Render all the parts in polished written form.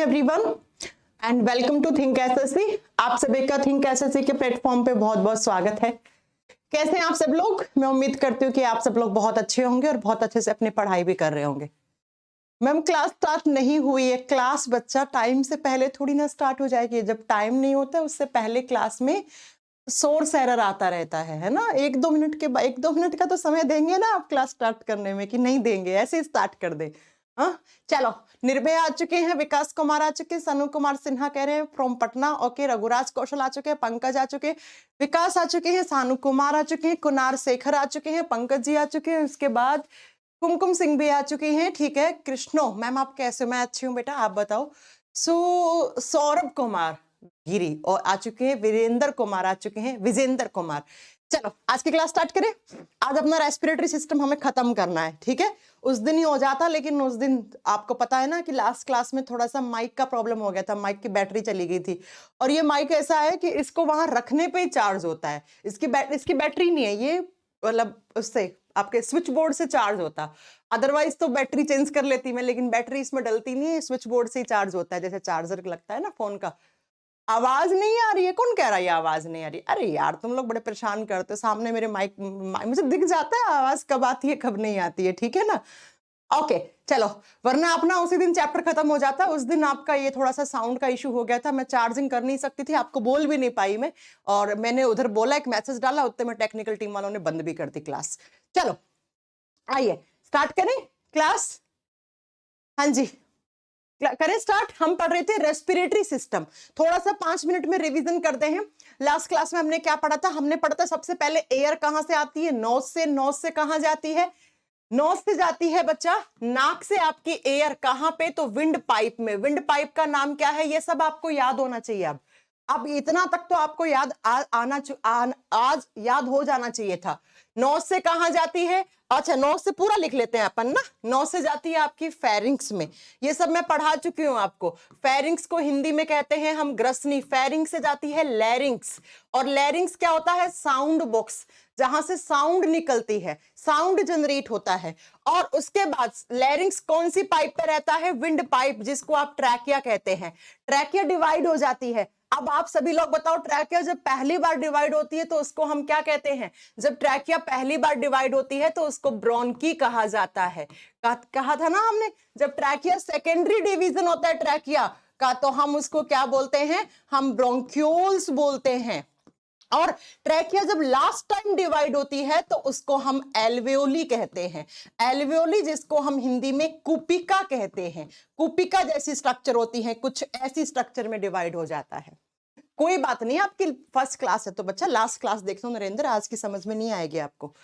Everyone and welcome to think SSC. आप सभी का थिंक एसएससी के प्लेटफॉर्म पे बहुत बहुत स्वागत है। कैसे हैं आप सब लोग? मैं उम्मीद करती हूँ कि आप सब लोग बहुत अच्छे होंगे और बहुत अच्छे से अपनी पढ़ाई भी कर रहे होंगे। मैम क्लास स्टार्ट नहीं हुई है। क्लास बच्चा टाइम से पहले थोड़ी ना स्टार्ट हो जाएगी। जब टाइम नहीं होता उससे पहले क्लास में सोर्स एरर आता रहता है ना। एक दो मिनट का तो समय देंगे ना आप क्लास स्टार्ट करने में, कि नहीं देंगे? ऐसे स्टार्ट कर दे। हाँ चलो, निर्भय आ चुके हैं, विकास कुमार आ चुके हैं, सनु कुमार सिन्हा कह रहे हैं फ्रॉम पटना, ओके। रघुराज कौशल आ चुके हैं, पंकज आ चुके हैं, विकास आ चुके हैं, सानू कुमार आ चुके हैं, कुनार शेखर आ चुके हैं, पंकज जी आ चुके हैं, उसके बाद कुमकुम सिंह भी आ चुके हैं। ठीक है, कृष्णो मैम आप कैसे? मैं अच्छी हूँ बेटा, आप बताओ। सौरभ कुमार गिरी और आ चुके हैं, वीरेंद्र कुमार आ चुके हैं, विजेंद्र कुमार। चलो आज की क्लास स्टार्ट करें। आज अपना रेस्पिरेटरी सिस्टम हमें खत्म करना है, ठीक है। उस दिन ही हो जाता, लेकिन उस दिन आपको पता है ना कि लास्ट क्लास में थोड़ा सा माइक का प्रॉब्लम हो गया था, माइक की बैटरी चली गई थी। और ये माइक ऐसा है कि इसको वहां रखने पे ही चार्ज होता है। इसकी बैटरी नहीं है, ये मतलब उससे आपके स्विच बोर्ड से चार्ज होता। अदरवाइज तो बैटरी चेंज कर लेती मैं, लेकिन बैटरी इसमें डलती नहीं है, स्विच बोर्ड से ही चार्ज होता है, जैसे चार्जर लगता है ना फोन का। आवाज नहीं आ रही है? कौन कह रहा है ये आवाज नहीं आ रही? अरे यार तुम लोग बड़े परेशान करते हो। सामने मेरे माइक मुझे दिख जाता है आवाज कब आती है कब नहीं आती है, ठीक है ना। ओके चलो, वरना अपना उसी दिन चैप्टर खत्म हो जाता। उस दिन आपका ये थोड़ा सा साउंड का इशू हो गया था, मैं चार्जिंग कर नहीं सकती थी, आपको बोल भी नहीं पाई मैं। और मैंने उधर बोला, एक मैसेज डाला, उतने में टेक्निकल टीम वालों ने बंद भी कर दी क्लास। चलो आइए स्टार्ट करें क्लास। हाँ जी करें स्टार्ट। हम पढ़ रहे थे रेस्पिरेटरी सिस्टम। थोड़ा सा 5 मिनट में रिवीजन करते हैं। लास्ट क्लास में हमने क्या पढ़ा था? हमने पढ़ा था सबसे पहले एयर कहां से आती है? नोज से। नोज से कहां जाती है? नोज से जाती है बच्चा नाक से। आपकी एयर कहां पे? तो विंड पाइप में। विंड पाइप का नाम क्या है? ये सब आपको याद होना चाहिए। अब इतना तक तो आपको याद आज याद हो जाना चाहिए था। नोज से कहां जाती है? अच्छा नोज से पूरा लिख लेते हैं अपन ना। नोज से जाती है आपकी फेरिंग्स में। ये सब मैं पढ़ा चुकी हूं आपको। फेरिंग्स को हिंदी में कहते हैं हम ग्रसनी। फेरिंग्स से जाती है लैरिंग्स। और लैरिंग्स क्या होता है? साउंड बॉक्स, जहां से साउंड निकलती है, साउंड जनरेट होता है। और उसके बाद लैरिंग्स कौन सी पाइप पे रहता है? विंड पाइप, जिसको आप ट्रैकिया कहते हैं। ट्रैकिया डिवाइड हो जाती है। अब आप सभी लोग बताओ, ट्रैकिया जब पहली बार डिवाइड होती है तो उसको हम क्या कहते हैं? जब ट्रैकिया पहली बार डिवाइड होती है तो उसको ब्रोंकी कहा जाता है। कहा था ना हमने, जब ट्रैकिया सेकेंडरी डिवीजन होता है ट्रैकिया का, तो हम उसको क्या बोलते हैं? हम ब्रोंक्यूल्स बोलते हैं। और ट्रैकिया जब लास्ट टाइम डिवाइड होती है तो उसको हम एल्वेओली कहते हैं। एल्वेओली, जिसको हम हिंदी में कुपिका कहते हैं। कुपिका जैसी स्ट्रक्चर होती है, कुछ ऐसी स्ट्रक्चर में डिवाइड हो जाता है। कोई बात नहीं, आपकी फर्स्ट क्लास है तो बच्चा लास्ट क्लास देख लो नरेंद्र, आज की समझ में नहीं आएगी आपको।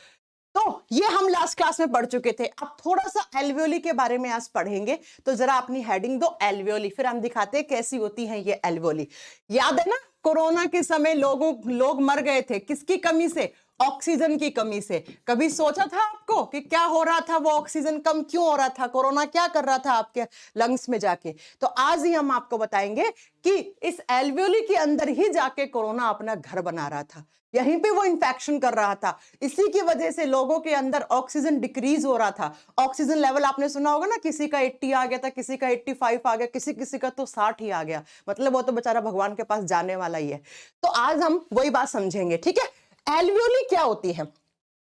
तो ये हम लास्ट क्लास में पढ़ चुके थे। अब थोड़ा सा एल्वेओली के बारे में आज पढ़ेंगे। तो जरा अपनी हेडिंग दो एल्वेओली, फिर हम दिखाते हैं कैसी होती है ये एल्वेओली। याद है ना, कोरोना के समय लोग मर गए थे किसकी कमी से? ऑक्सीजन की कमी से। कभी सोचा था आपको कि क्या हो रहा था? वो ऑक्सीजन कम क्यों हो रहा था? कोरोना क्या कर रहा था आपके लंग्स में जाके? तो आज ही हम आपको बताएंगे कि इस एल्वेओली के अंदर ही जाके कोरोना अपना घर बना रहा था, यहीं पे वो इन्फेक्शन कर रहा था। इसी की वजह से लोगों के अंदर ऑक्सीजन डिक्रीज हो रहा था। ऑक्सीजन लेवल आपने सुना होगा ना, किसी का 80 आ गया था, किसी का 85 आ गया, किसी का तो 60 ही आ गया। मतलब वो तो बेचारा भगवान के पास जाने वाला ही है। तो आज हम वही बात समझेंगे, ठीक है। एल्वेओली क्या होती है?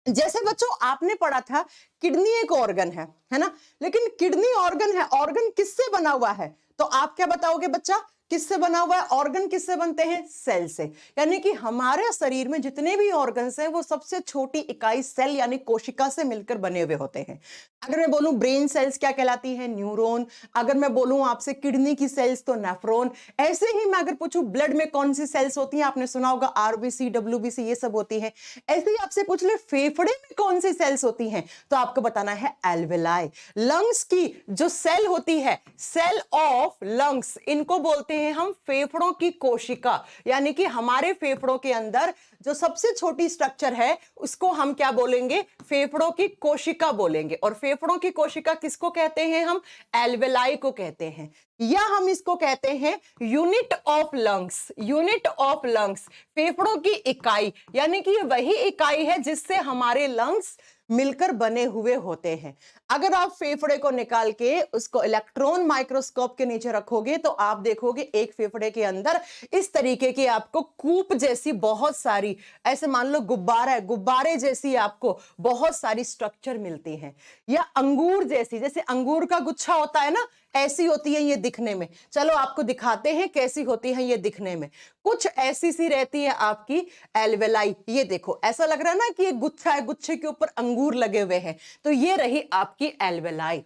जैसे बच्चों आपने पढ़ा था किडनी एक ऑर्गन है ना। लेकिन किडनी ऑर्गन है, ऑर्गन किससे बना हुआ है? तो आप क्या बताओगे बच्चा? किससे बना हुआ है? ऑर्गन किससे बनते हैं? सेल से। यानी कि हमारे शरीर में जितने भी ऑर्गन्स हैं वो सबसे छोटी इकाई सेल यानी कोशिका से मिलकर बने हुए होते हैं। अगर मैं बोलूं ब्रेन सेल्स क्या कहलाती है? न्यूरॉन। अगर मैं बोलूं आपसे किडनी की सेल्स तो नेफ्रॉन। ऐसे ही मैं अगर पूछूं ब्लड में कौन सी सेल्स होती हैं, आपने सुना होगा आरबीसी, डब्ल्यूबीसी, ये सब होती है। ऐसे ही आपसे पूछ ले फेफड़े में कौन सी सेल्स होती हैं, तो आपको बताना है एल्वेलाई। लंग्स की जो सेल होती है, सेल ऑफ लंग्स, इनको बोलते हैं हम फेफड़ों की कोशिका। यानी कि हमारे फेफड़ों के अंदर जो सबसे छोटी स्ट्रक्चर है उसको हम क्या बोलेंगे? फेफड़ों की कोशिका बोलेंगे। और फेफड़ों की कोशिका किसको कहते हैं हम? एल्वेलाई को कहते हैं, या हम इसको कहते हैं unit of lungs. Unit of lungs, फेफड़ों की इकाई, यानी कि ये वही इकाई है जिससे हमारे लंग्स मिलकर बने हुए होते हैं। अगर आप फेफड़े को निकाल के उसको इलेक्ट्रॉन माइक्रोस्कोप के नीचे रखोगे तो आप देखोगे एक फेफड़े के अंदर इस तरीके की आपको कूप जैसी बहुत सारी, ऐसे मान लो गुब्बारा है, गुब्बारे जैसी आपको बहुत सारी स्ट्रक्चर मिलती हैं, या अंगूर जैसी, जैसे अंगूर का गुच्छा होता है ना, ऐसी होती है ये दिखने में। चलो आपको दिखाते हैं कैसी होती है ये दिखने में। कुछ ऐसी सी रहती है आपकी एल्वेलाई। ये देखो ऐसा लग रहा है ना कि ये गुच्छा है, गुच्छे के ऊपर अंगूर लगे हुए हैं, तो ये रही आपकी एल्वेलाई।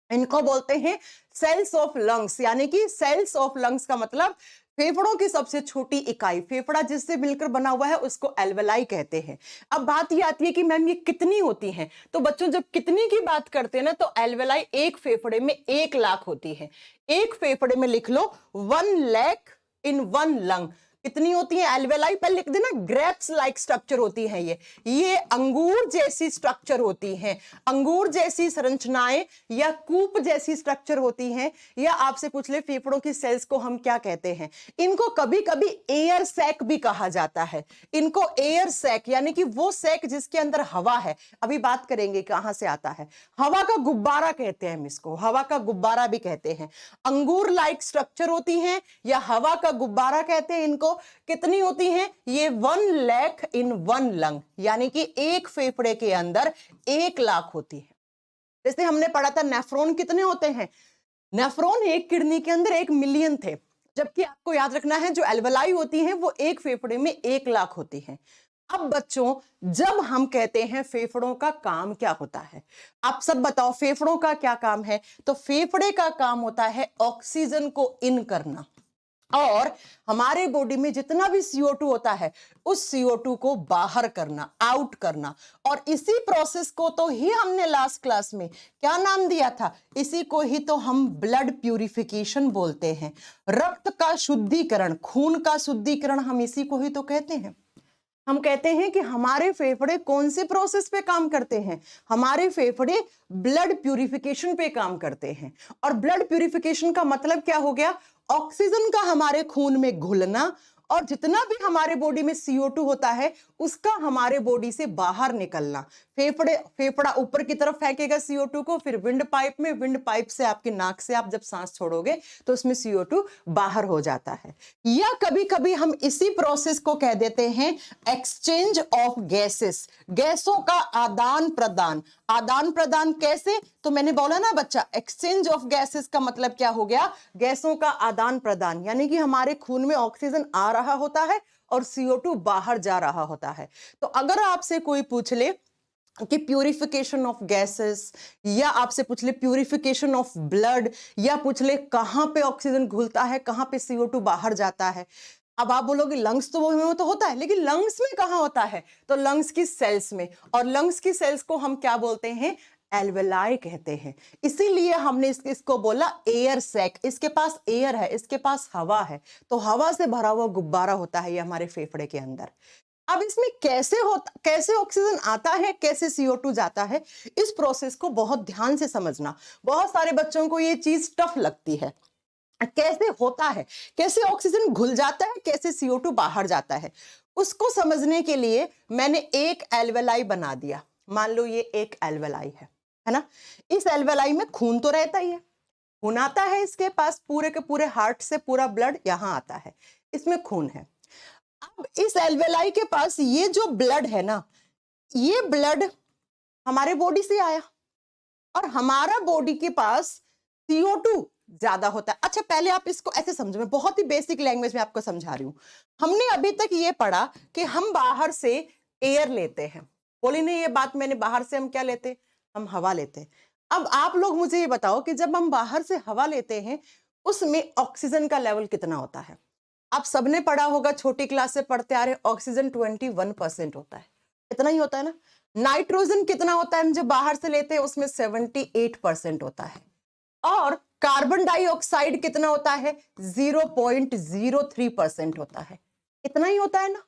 इनको बोलते हैं सेल्स ऑफ लंग्स, यानी कि सेल्स ऑफ लंग्स का मतलब फेफड़ों की सबसे छोटी इकाई। फेफड़ा जिससे मिलकर बना हुआ है उसको एल्वेलाई कहते हैं। अब बात ये आती है कि मैम ये कितनी होती हैं, तो बच्चों जब कितनी की बात करते हैं ना, तो एल्वेलाई एक फेफड़े में 1,00,000 होती है। एक फेफड़े में लिख लो 1 लाख इन 1 लंग। कितनी होती है एल्वेलाई? पहले लिख देना, ग्रेप्स लाइक स्ट्रक्चर होती है ये अंगूर जैसी स्ट्रक्चर होती हैं, अंगूर जैसी संरचनाएं या कूप जैसी स्ट्रक्चर होती हैं। या आपसे पूछ ले फेफड़ों की सेल्स को हम क्या कहते हैं? इनको कभी कभी एयर सैक भी कहा जाता है। इनको एयर सैक यानी कि वो सैक जिसके अंदर हवा है, अभी बात करेंगे कहां से आता है। हवा का गुब्बारा कहते हैं हम इसको, हवा का गुब्बारा भी कहते हैं। अंगूर लाइक स्ट्रक्चर होती हैं या हवा का गुब्बारा कहते हैं इनको। कितनी होती हैं ये? 1 लाख इन 1 लंग, यानी कि एक फेफड़े के अंदर 1,00,000 होती है। जैसे हमने पढ़ा था नेफ्रॉन कितने होते हैं, नेफ्रॉन एक किडनी के अंदर 1 मिलियन थे, जबकि आपको याद रखना है जो एल्वेलाई होती है वो एक फेफड़े में 1,00,000 होती है। अब बच्चों जब हम कहते हैं फेफड़ों का काम क्या होता है, आप सब बताओ फेफड़ों का क्या काम है? तो फेफड़े का काम होता है ऑक्सीजन को इन करना, और हमारे बॉडी में जितना भी CO2 होता है उस CO2 को बाहर करना, आउट करना। और इसी प्रोसेस को तो ही हमने लास्ट क्लास में क्या नाम दिया था? इसी को ही तो हम ब्लड प्यूरिफिकेशन बोलते हैं, रक्त का शुद्धिकरण, खून का शुद्धिकरण, हम इसी को ही तो कहते हैं। हम कहते हैं कि हमारे फेफड़े कौन से प्रोसेस पे काम करते हैं? हमारे फेफड़े ब्लड प्यूरिफिकेशन पे काम करते हैं। और ब्लड प्यूरिफिकेशन का मतलब क्या हो गया? ऑक्सीजन का हमारे खून में घुलना, और जितना भी हमारे बॉडी में CO2 होता है उसका हमारे बॉडी से बाहर निकलना। फेफड़ा ऊपर की तरफ फेंकेगा CO2 को, फिर विंड पाइप में, विंड पाइप से आपकी नाक से आप जब सांस छोड़ोगे तो उसमें CO2 बाहर हो जाता है। या कभी कभी हम इसी प्रोसेस को कह देते हैं एक्सचेंज ऑफ गैसेस, गैसों का आदान प्रदान। आदान प्रदान कैसे? तो मैंने बोला ना बच्चा, एक्सचेंज ऑफ गैसेस का मतलब क्या हो गया? गैसों का आदान प्रदान, यानी कि हमारे खून में ऑक्सीजन आ रहा होता है और CO2 बाहर जा रहा होता है। तो अगर आपसे कोई पूछ ले कि प्यूरिफिकेशन ऑफ गैसेस, या आपसे पूछ ले प्यूरिफिकेशन ऑफ ब्लड, या पूछ ले कहां पे ऑक्सीजन घुलता है, कहां पे CO2 बाहर जाता है, अब आप बोलोगे लंग्स तो वो में तो होता है, लेकिन लंग्स में कहां होता है? तो लंग्स की सेल्स में। और लंग्स की सेल्स को हम क्या बोलते हैं? एल्वेलाई कहते हैं। इसीलिए हमने इसको बोला एयर सैक। इसके पास एयर है, इसके पास हवा है, तो हवा से भरा हुआ गुब्बारा होता है ये हमारे फेफड़े के अंदर। अब इसमें कैसे ऑक्सीजन आता है, कैसे CO2 जाता है, इस प्रोसेस को बहुत ध्यान से समझना। बहुत सारे बच्चों को ये चीज टफ लगती है, कैसे होता है, कैसे ऑक्सीजन घुल जाता है, कैसे CO2 बाहर जाता है। उसको समझने के लिए मैंने एक एल्वेलाई बना दिया। मान लो ये एक एल्वेलाई है ना। इस एल्वेलाई में खून तो रहता ही है, खून आता है इसके पास, पूरे के पूरे हार्ट से पूरा ब्लड यहां आता है, इसमें खून है। अब इस एल्वेलाई के पास ये जो ब्लड है ना, ये ब्लड हमारे बॉडी से आया, और हमारा बॉडी के पास CO2 ज्यादा होता है। अच्छा पहले आप इसको ऐसे समझो, मैं बहुत ही बेसिक लैंग्वेज में आपको समझा रही हूं। हमने अभी तक ये पढ़ा कि हम बाहर से एयर लेते हैं, बोली नहीं ये बात मैंने, बाहर से हम क्या लेते? हम हवा लेते हैं। अब आप लोग मुझे ये बताओ कि जब हम बाहर से हवा लेते हैं उसमें ऑक्सीजन का लेवल कितना होता है? आप सबने पढ़ा होगा, छोटी क्लास से पढ़ते आ रहे, ऑक्सीजन 21% होता है, इतना ही होता है ना। नाइट्रोजन कितना होता है हम जब बाहर से लेते हैं? उसमें 78% होता है। और कार्बन डाइऑक्साइड कितना होता है? 0.03% होता है, इतना ही होता है ना।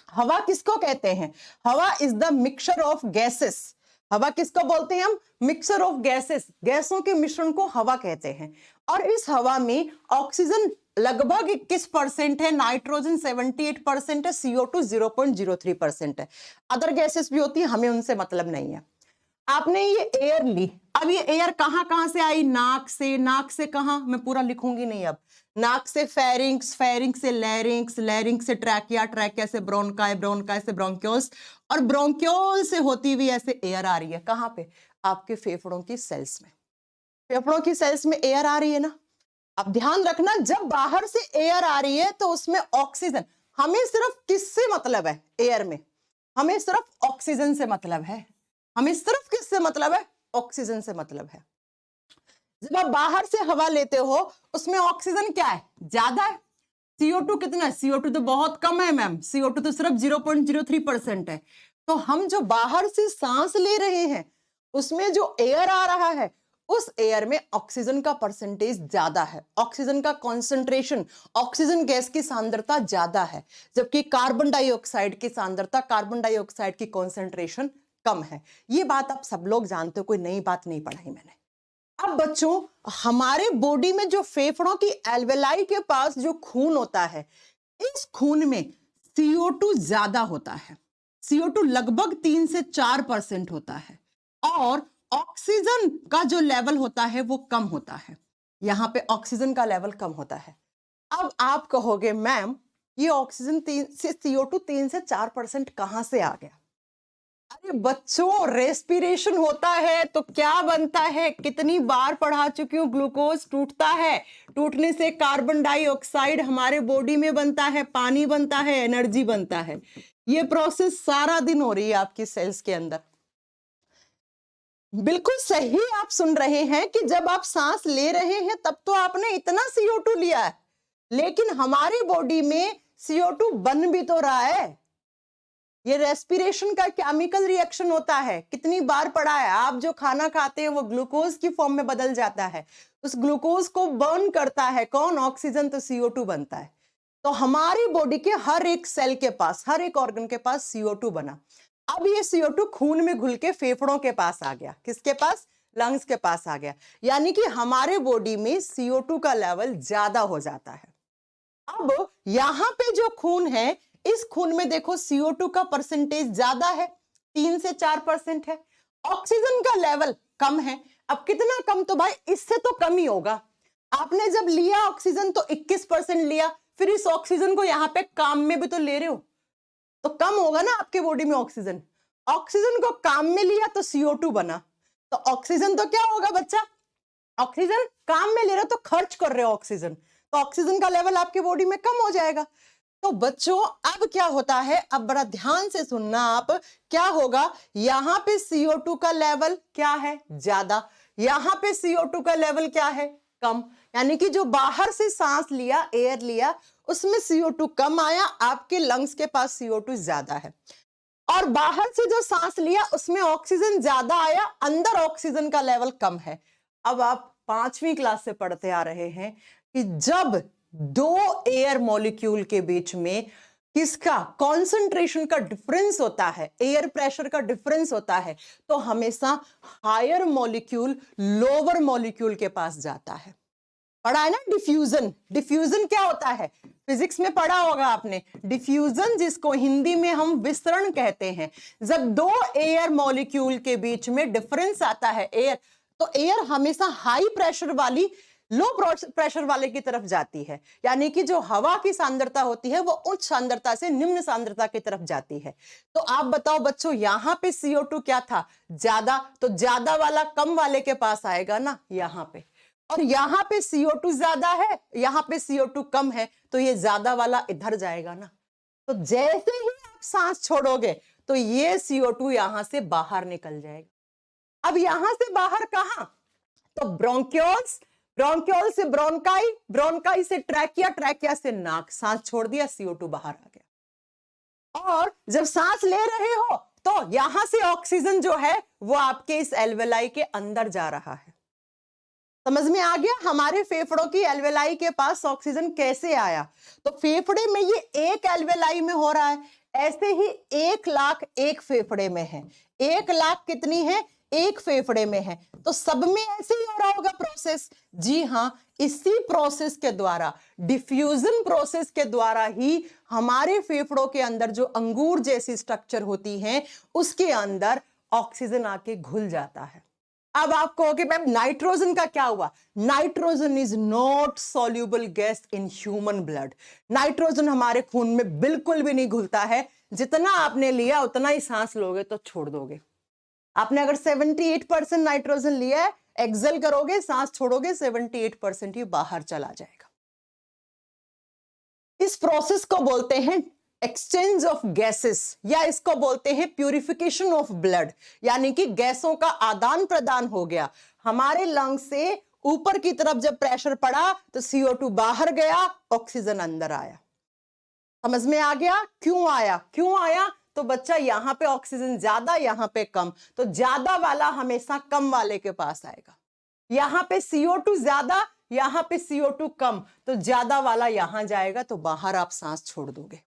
हवा किसको कहते हैं? हवा is the mixture of gases. हवा किसको बोलते हैं हम? मिक्सचर ऑफ गैसेस, गैसों के मिश्रण को हवा कहते हैं। और इस हवा में ऑक्सीजन लगभग 21% है, नाइट्रोजन 78% है, CO2 0.03% है। अदर गैसेस भी होती है, हमें उनसे मतलब नहीं है। आपने ये एयर ली, अब ये एयर कहां से आई? नाक से। नाक से कहां, मैं पूरा लिखूंगी नहीं अब। नाक से फेरिंक्स, फेरिंक्स से लैरिंक्स, लैरिंक्स से ट्रैकिया, ट्रैकिया से ब्रोंकाई, ब्रोंकाई से ब्रोंक्योल्स, और ब्रोंक्योल से होती हुई ऐसे एयर आ रही है। कहां पे? आपके फेफड़ों की सेल्स में। फेफड़ों की सेल्स में एयर आ रही है ना। अब ध्यान रखना, जब बाहर से एयर आ रही है तो उसमें ऑक्सीजन, हमें सिर्फ किससे मतलब है? एयर में हमें सिर्फ ऑक्सीजन से मतलब है। हमें सिर्फ किससे मतलब है? ऑक्सीजन से मतलब है। जब आप बाहर से हवा लेते हो उसमें ऑक्सीजन क्या है? ज्यादा है। CO2 कितना है? CO2 तो बहुत कम है मैम, CO2 तो सिर्फ 0.03% है। तो हम जो बाहर से सांस ले रहे हैं उसमें जो एयर आ रहा है, उस एयर में ऑक्सीजन का परसेंटेज ज्यादा है, ऑक्सीजन का कॉन्सेंट्रेशन, ऑक्सीजन गैस की सांद्रता ज्यादा है, जबकि कार्बन डाइऑक्साइड की सांद्रता, कार्बन डाइऑक्साइड की कॉन्सेंट्रेशन कम है। ये बात आप सब लोग जानते हो, कोई नई बात नहीं पढ़ाई मैंने। अब बच्चों, हमारे बॉडी में जो फेफड़ों की एल्वेलाई के पास जो खून होता है, इस खून में CO2 ज्यादा होता है। CO2 लगभग 3 से 4% होता है, और ऑक्सीजन का जो लेवल होता है वो कम होता है। यहां पे ऑक्सीजन का लेवल कम होता है। अब आप कहोगे मैम, ये ऑक्सीजन 3 से CO2 3 से 4% कहां से आ गया? अरे बच्चों, रेस्पिरेशन होता है तो क्या बनता है? कितनी बार पढ़ा चुकी हूं, ग्लूकोज टूटता है, टूटने से कार्बन डाइऑक्साइड हमारे बॉडी में बनता है, पानी बनता है, एनर्जी बनता है। ये प्रोसेस सारा दिन हो रही है आपकी सेल्स के अंदर। बिल्कुल सही आप सुन रहे हैं कि जब आप सांस ले रहे हैं तब तो आपने इतना CO2 लिया है, लेकिन हमारी बॉडी में CO2 बन भी तो रहा है। ये रेस्पिरेशन का केमिकल रिएक्शन होता है। कितनी बार पढ़ा है, आप जो खाना खाते हैं वो ग्लूकोज की फॉर्म में बदल जाता है, उस ग्लूकोज को बर्न करता है कौन? ऑक्सीजन, तो CO2 बनता है। तो हमारी बॉडी के हर एक सेल के पास, हर एक ऑर्गन के पास CO2 बना। अब ये CO2 खून में घुल के फेफड़ों के पास आ गया। किसके पास? लंग्स के पास आ गया। यानी कि हमारे बॉडी में CO2 का लेवल ज्यादा हो जाता है। अब यहां पे जो खून है, इस खून में देखो CO2 का परसेंटेज ज्यादा है, 3 से 4% है। ऑक्सीजन का लेवल कम है। अब कितना कम? तो भाई इससे तो कम ही होगा। आपने जब लिया ऑक्सीजन तो 21% लिया, फिर इस ऑक्सीजन को यहां पे काम में भी तो ले रहे हो, तो कम होगा ना आपके बॉडी में ऑक्सीजन। ऑक्सीजन को काम में लिया तो CO2 बना, तो ऑक्सीजन तो क्या होगा बच्चा? ऑक्सीजन काम में ले रहे हो तो खर्च कर रहे हो ऑक्सीजन, तो ऑक्सीजन का लेवल आपके बॉडी में कम हो जाएगा। तो बच्चों, अब क्या होता है, अब बड़ा ध्यान से सुनना आप, क्या होगा? यहां पे CO2 का लेवल क्या है? ज्यादा। यहां पे CO2 का लेवल क्या है? कम। यानी कि जो बाहर से सांस लिया, एयर लिया, उसमें CO2 कम आया, आपके लंग्स के पास CO2 ज्यादा है। और बाहर से जो सांस लिया उसमें ऑक्सीजन ज्यादा आया, अंदर ऑक्सीजन का लेवल कम है। अब आप 5वीं क्लास से पढ़ते आ रहे हैं कि जब दो एयर मॉलिक्यूल के बीच में किसका कॉन्सेंट्रेशन का डिफरेंस होता है, एयर प्रेशर का डिफरेंस होता है, तो हमेशा हायर मॉलिक्यूल लोअर मॉलिक्यूल के पास जाता है। पढ़ा है ना डिफ्यूजन? डिफ्यूजन क्या होता है? फिजिक्स में पढ़ा होगा आपने। डिफ्यूजन, जिसको हिंदी में हम विसरण कहते हैं, जब दो एयर मॉलिक्यूल के बीच में डिफरेंस आता है एयर, तो एयर हमेशा हाई प्रेशर वाली लो प्रेशर वाले की तरफ जाती है। यानी कि जो हवा की सांद्रता होती है वो उच्च सांद्रता से निम्न सांद्रता की तरफ जाती है। तो आप बताओ बच्चों, यहां पे CO2 क्या था? ज्यादा, तो ज्यादा वाला कम वाले के पास आएगा ना यहां पे। और यहां पे CO2 ज्यादा है, यहां पे CO2 कम है, तो ये ज्यादा वाला इधर जाएगा ना। तो जैसे ही आप सांस छोड़ोगे तो ये CO2 यहां से बाहर निकल जाएगा। अब यहां से बाहर कहां? तो ब्रोंक्योल्स, ब्रोंक्योल से ब्रोंकाई, ब्रोंकाई से ट्रैकिया, ट्रैकिया से नाक। सांस छोड़ दिया, CO2 बाहर आ गया। और जब सांस ले रहे हो तो यहां से ऑक्सीजन जो है वो आपके इस एल्वेलाई के अंदर जा रहा है। समझ में आ गया? हमारे फेफड़ों की एल्वेलाई के पास ऑक्सीजन कैसे आया? तो फेफड़े में ये एक एल्वेलाई में हो रहा है, ऐसे ही 1 लाख एक फेफड़े में है। 1 लाख कितनी है? एक फेफड़े में है, तो सब में ऐसे ही हो रहा होगा प्रोसेस। जी हाँ, इसी प्रोसेस के द्वारा, डिफ्यूजन प्रोसेस के द्वारा ही हमारे फेफड़ों के अंदर जो अंगूर जैसी स्ट्रक्चर होती है उसके अंदर ऑक्सीजन आके घुल जाता है। अब आप कहोगे मैम नाइट्रोजन का क्या हुआ? Nitrogen is not soluble gas in human blood. Nitrogen हमारे खून में बिल्कुल भी नहीं घुलता है। जितना आपने लिया उतना ही सांस लोगे तो छोड़ दोगे। आपने अगर 78% नाइट्रोजन लिया है, एक्सेल करोगे, सांस छोड़ोगे, 78% ही बाहर चला जाएगा। इस प्रोसेस को बोलते हैं एक्सचेंज ऑफ गैसेस, या इसको बोलते हैं प्यूरिफिकेशन ऑफ ब्लड, यानी कि गैसों का आदान प्रदान हो गया। हमारे लंग से ऊपर की तरफ जब प्रेशर पड़ा तो CO2 बाहर गया, ऑक्सीजन अंदर आया। समझ में आ गया? क्यों आया? क्यों आया? तो बच्चा यहां पे ऑक्सीजन ज्यादा, यहां पे कम, तो ज्यादा वाला हमेशा कम वाले के पास आएगा। यहां पे CO2 ज्यादा, यहां पे CO2 कम, तो ज्यादा वाला यहां जाएगा, तो बाहर आप सांस छोड़ दोगे।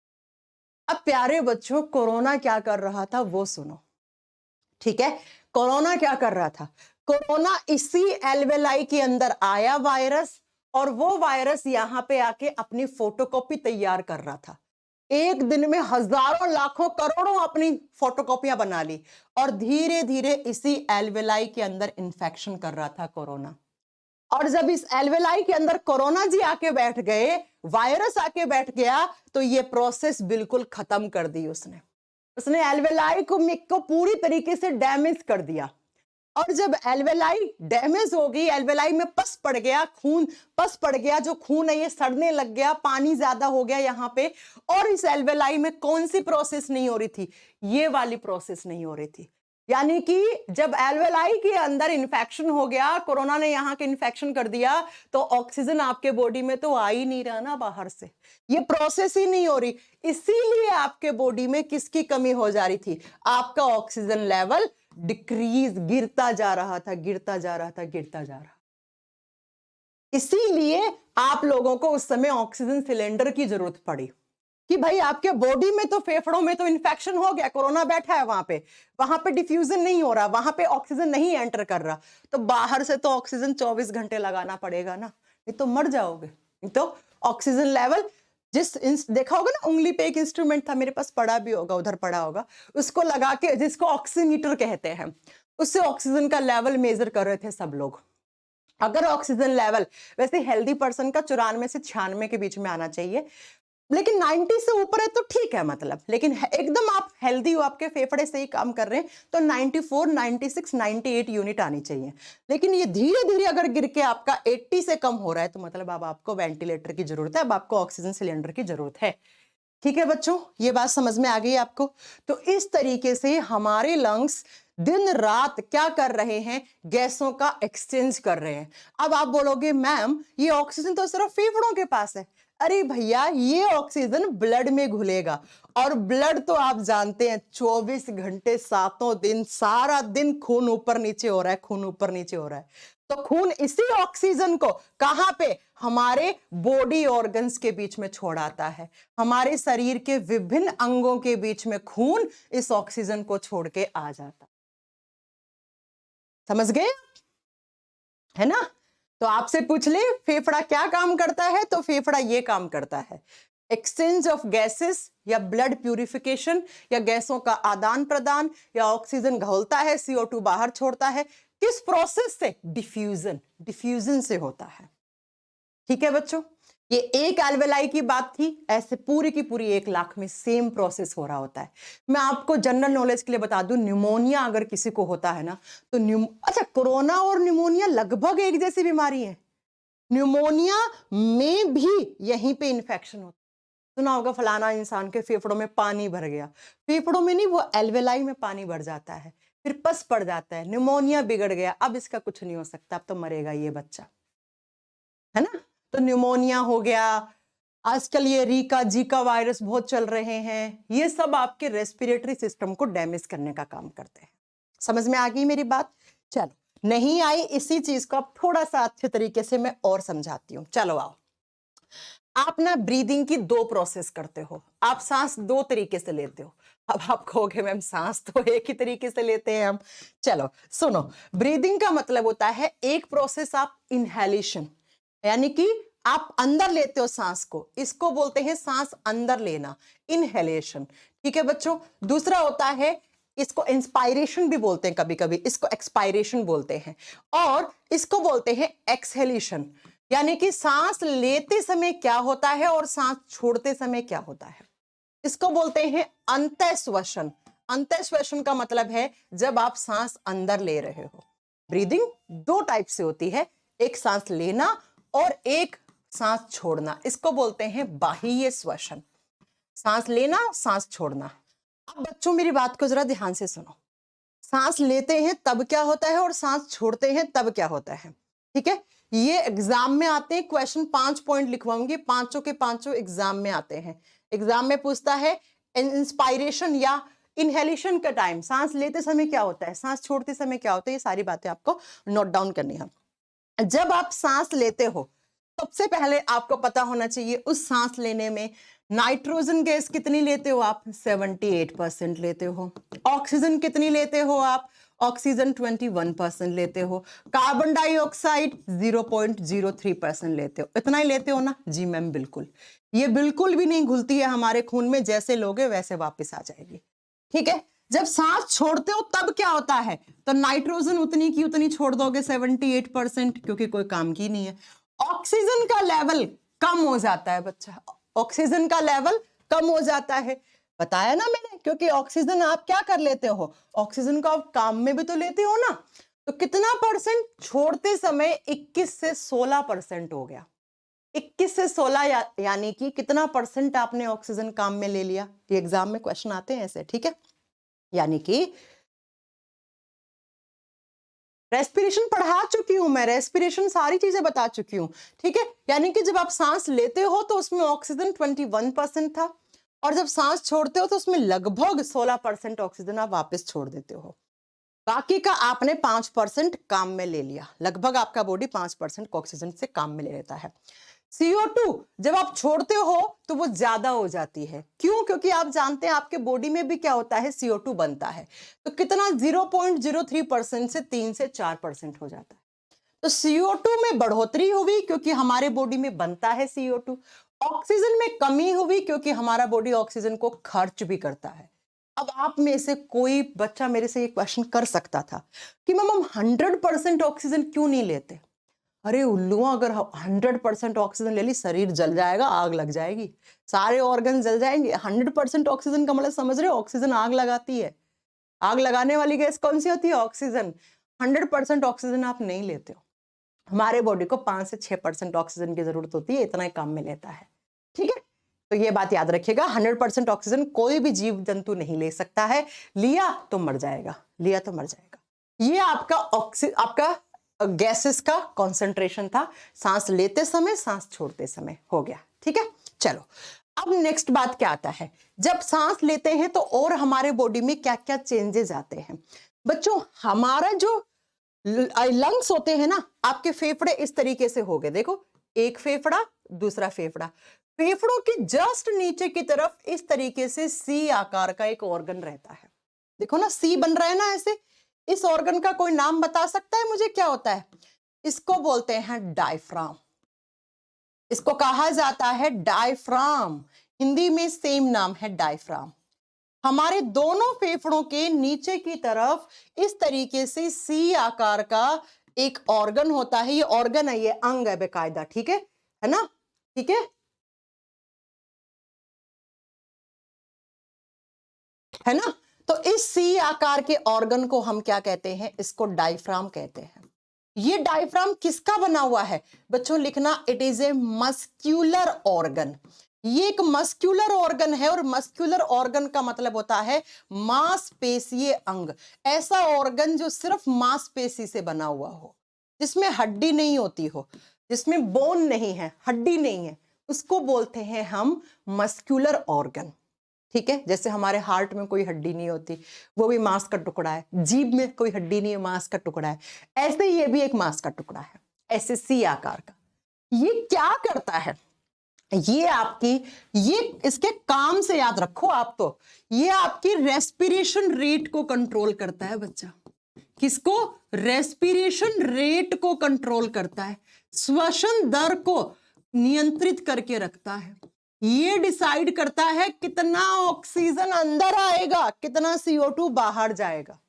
अब प्यारे बच्चों, कोरोना क्या कर रहा था वो सुनो, ठीक है? कोरोना क्या कर रहा था? कोरोना इसी एल्वेलाई के अंदर आया वायरस, और वो वायरस यहां पे आके अपनी फोटोकॉपी तैयार कर रहा था। एक दिन में हजारों लाखों करोड़ों अपनी फोटोकॉपियां बना ली, और धीरे धीरे इसी एल्वेलाई के अंदर इंफेक्शन कर रहा था कोरोना। और जब इस एल्वेलाई के अंदर कोरोना जी आके बैठ गए, वायरस आके बैठ गया, तो ये प्रोसेस बिल्कुल खत्म कर दी उसने एल्वेलाई को पूरी तरीके से डैमेज कर दिया। और जब एल्वेलाई डैमेज हो गई, एल्वेलाई में पस पड़ गया, खून पस पड़ गया, जो खून है ये सड़ने लग गया, पानी ज्यादा हो गया यहाँ पे, और इस एल्वेलाई में कौन सी प्रोसेस नहीं हो रही थी? ये वाली प्रोसेस नहीं हो रही थी। यानी कि जब एल्वेलाई के अंदर इन्फेक्शन हो गया, कोरोना ने यहाँ के इन्फेक्शन कर दिया, तो ऑक्सीजन आपके बॉडी में तो आ ही नहीं रहा ना बाहर से, ये प्रोसेस ही नहीं हो रही। इसीलिए आपके बॉडी में किसकी कमी हो जा रही थी? आपका ऑक्सीजन लेवल डिक्रीज, गिरता जा रहा था, गिरता जा रहा था, गिरता जा रहा। इसीलिए आप लोगों को उस समय ऑक्सीजन सिलेंडर की जरूरत पड़ी कि भाई आपके बॉडी में तो, फेफड़ों में तो इन्फेक्शन हो गया, कोरोना बैठा है वहां पे डिफ्यूजन नहीं हो रहा, वहां पे ऑक्सीजन नहीं एंटर कर रहा, तो बाहर से तो ऑक्सीजन 24 घंटे लगाना पड़ेगा ना, नहीं तो मर जाओगे। नहीं तो ऑक्सीजन लेवल देखा होगा ना, उंगली पे एक इंस्ट्रूमेंट था, मेरे पास पड़ा भी होगा, उधर पड़ा होगा, उसको लगा के, जिसको ऑक्सीमीटर कहते हैं, उससे ऑक्सीजन का लेवल मेजर कर रहे थे सब लोग। अगर ऑक्सीजन लेवल, वैसे हेल्दी पर्सन का 94 से 96 के बीच में आना चाहिए, लेकिन 90 से ऊपर है तो ठीक है, मतलब, लेकिन एकदम आप हेल्दी हो, आपके फेफड़े सही काम कर रहे हैं, तो 94, 96, 98 यूनिट आनी चाहिए। लेकिन ये धीरे धीरे अगर गिर के आपका 80 से कम हो रहा है, तो मतलब अब आपको वेंटिलेटर की जरूरत है, अब आपको ऑक्सीजन सिलेंडर की जरूरत है। ठीक है बच्चों, ये बात समझ में आ गई आपको? तो इस तरीके से हमारे लंग्स दिन रात क्या कर रहे हैं? गैसों का एक्सचेंज कर रहे हैं। अब आप बोलोगे मैम ये ऑक्सीजन तो सिर्फ फेफड़ों के पास है। अरे भैया, ये ऑक्सीजन ब्लड में घुलेगा, और ब्लड तो आप जानते हैं 24 घंटे 7 दिन, सारा दिन खून ऊपर नीचे हो रहा है, खून ऊपर नीचे हो रहा है। तो खून इसी ऑक्सीजन को कहां पे? हमारे बॉडी ऑर्गन्स के बीच में छोड़ाता है। हमारे शरीर के विभिन्न अंगों के बीच में खून इस ऑक्सीजन को छोड़ के आ जाता। समझ गए? है ना? तो आपसे पूछ ले फेफड़ा क्या काम करता है, तो फेफड़ा ये काम करता है, एक्सचेंज ऑफ गैसेस, या ब्लड प्यूरिफिकेशन, या गैसों का आदान प्रदान, या ऑक्सीजन घोलता है, CO2 बाहर छोड़ता है। किस प्रोसेस से? डिफ्यूजन, डिफ्यूजन से होता है। ठीक है बच्चों, ये एक एल्वेलाई की बात थी, ऐसे पूरी की पूरी 1 लाख में सेम प्रोसेस हो रहा होता है। मैं आपको जनरल नॉलेज के लिए बता दूं, न्यूमोनिया अगर किसी को होता है ना, तो अच्छा, कोरोना और न्यूमोनिया लगभग एक जैसी बीमारी है। न्यूमोनिया में भी यहीं पे इन्फेक्शन होता है। सुना होगा फलाना इंसान के फेफड़ों में पानी भर गया, फेफड़ों में नहीं, वो एल्वेलाई में पानी भर जाता है, फिर पस पड़ जाता है, न्यूमोनिया बिगड़ गया, अब इसका कुछ नहीं हो सकता, अब तो मरेगा ये बच्चा, है ना? तो न्यूमोनिया हो गया, आजकल ये रीका जीका वायरस बहुत चल रहे हैं, ये सब आपके रेस्पिरेटरी सिस्टम को डैमेज करने का काम करते हैं। समझ में आ गई मेरी बात? चलो, नहीं आई इसी चीज को अब थोड़ा सा अच्छे तरीके से मैं और समझाती हूँ। चलो आओ, आप ना ब्रीदिंग की 2 प्रोसेस करते हो, आप सांस 2 तरीके से लेते हो। अब आप कहोगे मैम सांस तो एक ही तरीके से लेते हैं हम। चलो सुनो, ब्रीदिंग का मतलब होता है एक प्रोसेस ऑफ इनहेलेशन, यानी कि आप अंदर लेते हो सांस को, इसको बोलते हैं सांस अंदर लेना, इनहेलेशन। ठीक है बच्चों। दूसरा होता है, इसको इंस्पायरेशन भी बोलते हैं कभी कभी, इसको एक्सपायरेशन बोलते हैं, और इसको बोलते हैं एक्सहेलेशन, यानी कि सांस लेते समय क्या होता है और सांस छोड़ते समय क्या होता है। इसको बोलते हैं अंतःश्वसन। अंतःश्वसन का मतलब है जब आप सांस अंदर ले रहे हो। ब्रीदिंग दो टाइप से होती है, एक सांस लेना और एक सांस छोड़ना, इसको बोलते हैं बाह्य श्वसन। सांस लेना, सांस छोड़ना। अब बच्चों मेरी बात को जरा ध्यान से सुनो, सांस लेते हैं तब क्या होता है और सांस छोड़ते हैं तब क्या होता है। ठीक है, ये एग्जाम में आते हैं, क्वेश्चन 5 पॉइंट लिखवाऊंगी, पांचों के पांचों एग्जाम में आते हैं। एग्जाम में पूछता है इंस्पायरेशन या इनहेलेशन का टाइम, सांस लेते समय क्या होता है, सांस छोड़ते समय क्या होता है, ये सारी बातें आपको नोट डाउन करनी है। जब आप सांस लेते हो सबसे पहले आपको पता होना चाहिए उस सांस लेने में नाइट्रोजन गैस कितनी लेते हो आप, 78% लेते हो। ऑक्सीजन कितनी लेते हो आप, ऑक्सीजन 21% लेते हो। कार्बन डाइऑक्साइड 0.03% लेते हो। इतना ही लेते हो ना? जी मैम बिल्कुल। ये बिल्कुल भी नहीं घुलती है हमारे खून में, जैसे लोगे वैसे वापस आ जाएगी। ठीक है, जब सांस छोड़ते हो तब क्या होता है, तो नाइट्रोजन उतनी की उतनी छोड़ दोगे 78%, क्योंकि कोई काम की नहीं है। ऑक्सीजन का लेवल कम हो जाता है बच्चा, ऑक्सीजन का लेवल कम हो जाता है, बताया ना मैंने, क्योंकि ऑक्सीजन आप क्या कर लेते हो, ऑक्सीजन को आप काम में भी तो लेते हो ना। तो कितना परसेंट छोड़ते समय 21 से 16% हो गया। 21 से 16 यानी कि कितना परसेंट आपने ऑक्सीजन काम में ले लिया। ये एग्जाम में क्वेश्चन आते हैं ऐसे। ठीक है, यानी कि रेस्पिरेशन पढ़ा चुकी हूं मैं, रेस्पिरेशन सारी चीजें बता चुकी हूं। ठीक है, यानी कि जब आप सांस लेते हो तो उसमें ऑक्सीजन 21% था, और जब सांस छोड़ते हो तो उसमें लगभग 16% ऑक्सीजन आप वापस छोड़ देते हो। बाकी का आपने 5% काम में ले लिया, लगभग आपका बॉडी 5% ऑक्सीजन से काम में ले लेता है। CO2 जब आप छोड़ते हो तो वो ज्यादा हो जाती है। क्यों? क्योंकि आप जानते हैं आपके बॉडी में भी क्या होता है, CO2 बनता है। तो कितना 0.03% से 3 से 4% हो जाता है। तो CO2 में बढ़ोतरी हुई क्योंकि हमारे बॉडी में बनता है CO2। ऑक्सीजन में कमी हुई क्योंकि हमारा बॉडी ऑक्सीजन को खर्च भी करता है। अब आप में से कोई बच्चा मेरे से ये क्वेश्चन कर सकता था कि मैम हम 100% ऑक्सीजन क्यों नहीं लेते। अरे उल्लुआ, अगर 100% ऑक्सीजन ले ली शरीर जल जाएगा, आग लग जाएगी, सारे ऑर्गन जल जाएंगे। 100% ऑक्सीजन का मतलब समझ रहे हो, ऑक्सीजन आग लगाती है। आग लगाने वाली गैस कौन सी होती है, ऑक्सीजन। 100% ऑक्सीजन आप नहीं लेते हो। हमारे बॉडी को 5 से 6% ऑक्सीजन की जरूरत होती है, इतना ही काम में लेता है। ठीक है, तो ये बात याद रखिएगा, 100% ऑक्सीजन कोई भी जीव जंतु नहीं ले सकता है। लिया तो मर जाएगा, लिया तो मर जाएगा। ये आपका गैसेस का कॉन्सेंट्रेशन था, सांस लेते समय सांस छोड़ते समय हो गया। ठीक है, चलो अब नेक्स्ट बात क्या आता है, जब सांस लेते हैं तो और हमारे बॉडी में क्या क्या चेंजेस आते हैं। बच्चों हमारा जो लंग्स होते हैं ना, आपके फेफड़े इस तरीके से हो गए, देखो एक फेफड़ा दूसरा फेफड़ा, फेफड़ों के जस्ट नीचे की तरफ इस तरीके से सी आकार का एक ऑर्गन रहता है। देखो ना सी बन रहा है ना ऐसे। इस ऑर्गन का कोई नाम बता सकता है मुझे, क्या होता है? इसको बोलते हैं डायफ्राम। इसको कहा जाता है डायफ्राम, हिंदी में सेम नाम है डायफ्राम। हमारे दोनों फेफड़ों के नीचे की तरफ इस तरीके से सी आकार का एक ऑर्गन होता है। ये ऑर्गन है, ये अंग है बेकायदा। ठीक है ना? ठीक है ना? तो इस सी आकार के ऑर्गन को हम क्या कहते हैं? इसको डायफ्राम कहते हैं। ये डायफ्राम किसका बना हुआ है बच्चों? लिखना, it is a muscular organ. ये एक मस्क्यूलर ऑर्गन है, और मस्क्यूलर ऑर्गन का मतलब होता है मांसपेशीय अंग। ऐसा ऑर्गन जो सिर्फ मांसपेशी से बना हुआ हो, जिसमें हड्डी नहीं होती हो, जिसमें बोन नहीं है, हड्डी नहीं है, उसको बोलते हैं हम मस्क्यूलर ऑर्गन। ठीक है, जैसे हमारे हार्ट में कोई हड्डी नहीं होती, वो भी मांस का टुकड़ा है। जीभ में कोई हड्डी नहीं है, मांस का टुकड़ा है। ऐसे ये भी एक मांस का टुकड़ा है, ऐसे सी आकार का। ये क्या करता है? ये आपकी, ये इसके काम से याद रखो आप, तो ये आपकी रेस्पिरेशन रेट को कंट्रोल करता है बच्चा। किसको? रेस्पिरेशन रेट को कंट्रोल करता है, श्वसन दर को नियंत्रित करके रखता है। ये डिसाइड करता है कितना ऑक्सीजन अंदर आएगा, कितना CO2 बाहर जाएगा।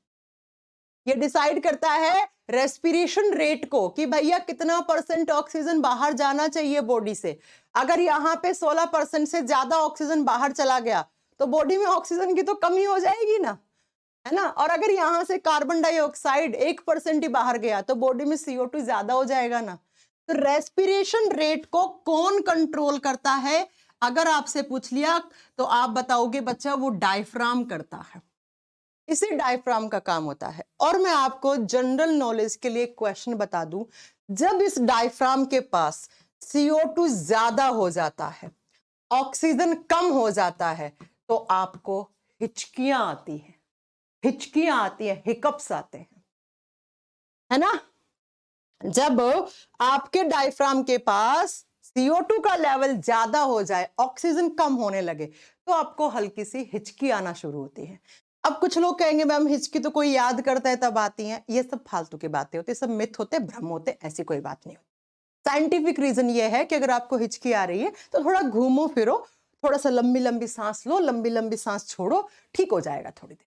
ये डिसाइड करता है रेस्पिरेशन रेट को कि भैया कितना % ऑक्सीजन बाहर जाना चाहिए बॉडी से। अगर यहाँ पे 16% से ज्यादा ऑक्सीजन बाहर चला गया तो बॉडी में ऑक्सीजन की तो कमी हो जाएगी ना, है ना। और अगर यहाँ से कार्बन डाइऑक्साइड 1% ही बाहर गया तो बॉडी में CO2 ज्यादा हो जाएगा ना। तो रेस्पिरेशन रेट को कौन कंट्रोल करता है? अगर आपसे पूछ लिया तो आप बताओगे बच्चा वो डायफ्राम करता है। इसी डायफ्राम का काम होता है। और मैं आपको जनरल नॉलेज के लिए क्वेश्चन बता दूं, जब इस डायफ्राम के पास CO2 ज्यादा हो जाता है, ऑक्सीजन कम हो जाता है, तो आपको हिचकियां आती हैं, हिचकियां आती हैं, हिकअप्स आते हैं, है ना। जब आपके डायफ्राम के पास CO2 का लेवल ज्यादा हो जाए, ऑक्सीजन कम होने लगे, तो आपको हल्की सी हिचकी आना शुरू होती है। अब कुछ लोग कहेंगे मैम हिचकी तो कोई याद करता है तब आती है। ये सब फालतू की बातें होती है, सब मिथ होते, भ्रम होते, ऐसी कोई बात नहीं होती। साइंटिफिक रीजन ये है कि अगर आपको हिचकी आ रही है तो थोड़ा घूमो फिरो, थोड़ा सा लंबी लंबी सांस लो, लंबी लंबी सांस छोड़ो, ठीक हो जाएगा थोड़ी देर।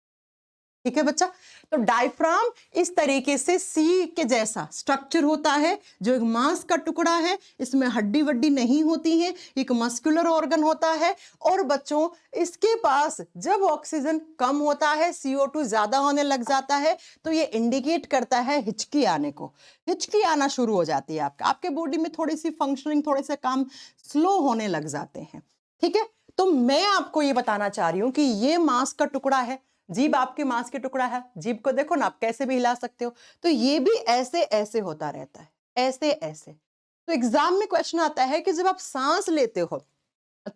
ठीक है बच्चा। तो डायफ्राम इस तरीके से सी के जैसा स्ट्रक्चर होता है, जो एक मांस का टुकड़ा है, इसमें हड्डी वड्डी नहीं होती है, एक मस्कुलर ऑर्गन होता है। और बच्चों इसके पास जब ऑक्सीजन कम होता है, CO2 ज्यादा होने लग जाता है, तो ये इंडिकेट करता है हिचकी आने को। हिचकी आना शुरू हो जाती है, आपके बॉडी में थोड़ी सी फंक्शनिंग, थोड़े से काम स्लो होने लग जाते हैं। ठीक है। तो मैं आपको ये बताना चाह रही हूं कि ये मांस का टुकड़ा है, जीभ आपके मांस के टुकड़ा है, जीभ को देखो ना, आप कैसे भी हिला सकते हो, तो ये भी ऐसे ऐसे होता रहता है, ऐसे ऐसे। तो एग्जाम में क्वेश्चन आता है कि जब आप सांस लेते हो